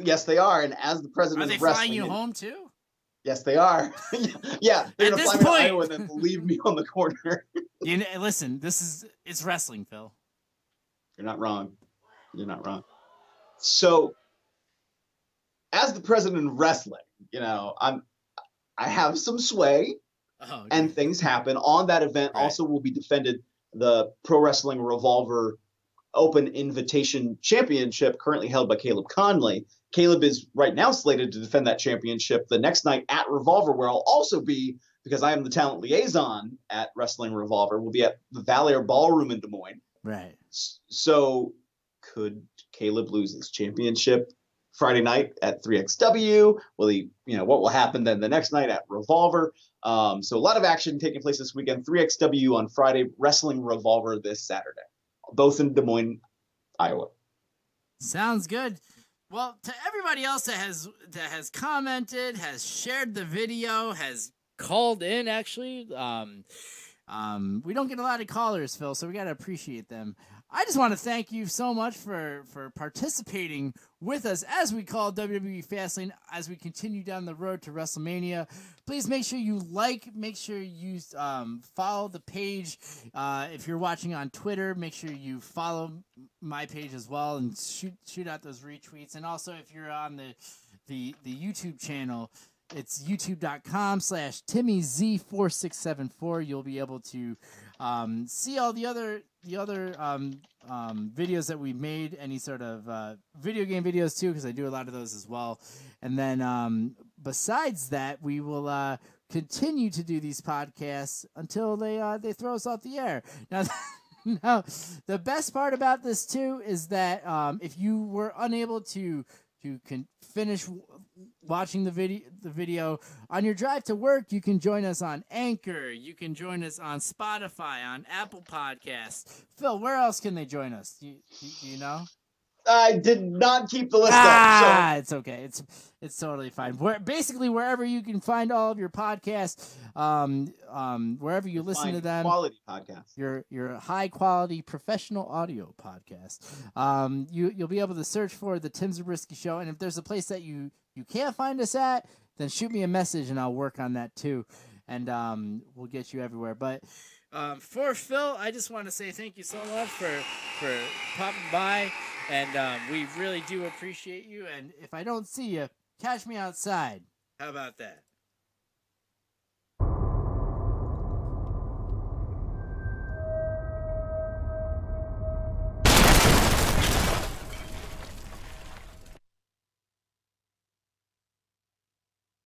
Yes, they are. And as the president Are they of wrestling, flying you home too? Yes, they are. Yeah, they're At gonna this fly me to point- Iowa and then leave me on the corner. Listen, it's wrestling, Phil. You're not wrong. So, as the president of wrestling, I have some sway, and things happen. On that event, also will be defended the Pro Wrestling Revolver Open Invitation Championship, currently held by Caleb Conley. Caleb is right now slated to defend that championship the next night at Revolver, where I'll also be, because I am the talent liaison at Wrestling Revolver. We'll be at the Valor Ballroom in Des Moines. Right. So could Caleb lose his championship Friday night at 3XW? Will he, what will happen then the next night at Revolver? So a lot of action taking place this weekend. 3XW on Friday, Wrestling Revolver this Saturday, both in Des Moines, Iowa. Sounds good. Well, to everybody else that has commented, has shared the video, has called in, actually, we don't get a lot of callers, Phil, so we got to appreciate them. I just want to thank you so much for participating with us as we call WWE Fastlane, as we continue down the road to WrestleMania. Please make sure you make sure you follow the page. If you're watching on Twitter, make sure you follow my page as well and shoot out those retweets. And also, if you're on the YouTube channel, it's youtube.com/TimmyZ4674. You'll be able to see all the other videos that we made, any sort of video game videos too, because I do a lot of those as well. And then besides that, we will continue to do these podcasts until they throw us off the air. Now, the best part about this too is that if you were unable to finish watching the video on your drive to work, you can join us on Anchor. You can join us on Spotify, on Apple Podcasts. Phil, where else can they join us? Do you know? I did not keep the list up. So. It's okay. It's totally fine. Basically wherever you can find all of your podcasts, wherever you listen to them, quality podcasts. Your high quality professional audio podcast. You'll be able to search for the Tim Zabriskie Show, and if there's a place that you can't find us at, then shoot me a message and I'll work on that too, and we'll get you everywhere. But for Phil, I just want to say thank you so much for popping by, and we really do appreciate you. And if I don't see you, catch me outside. How about that?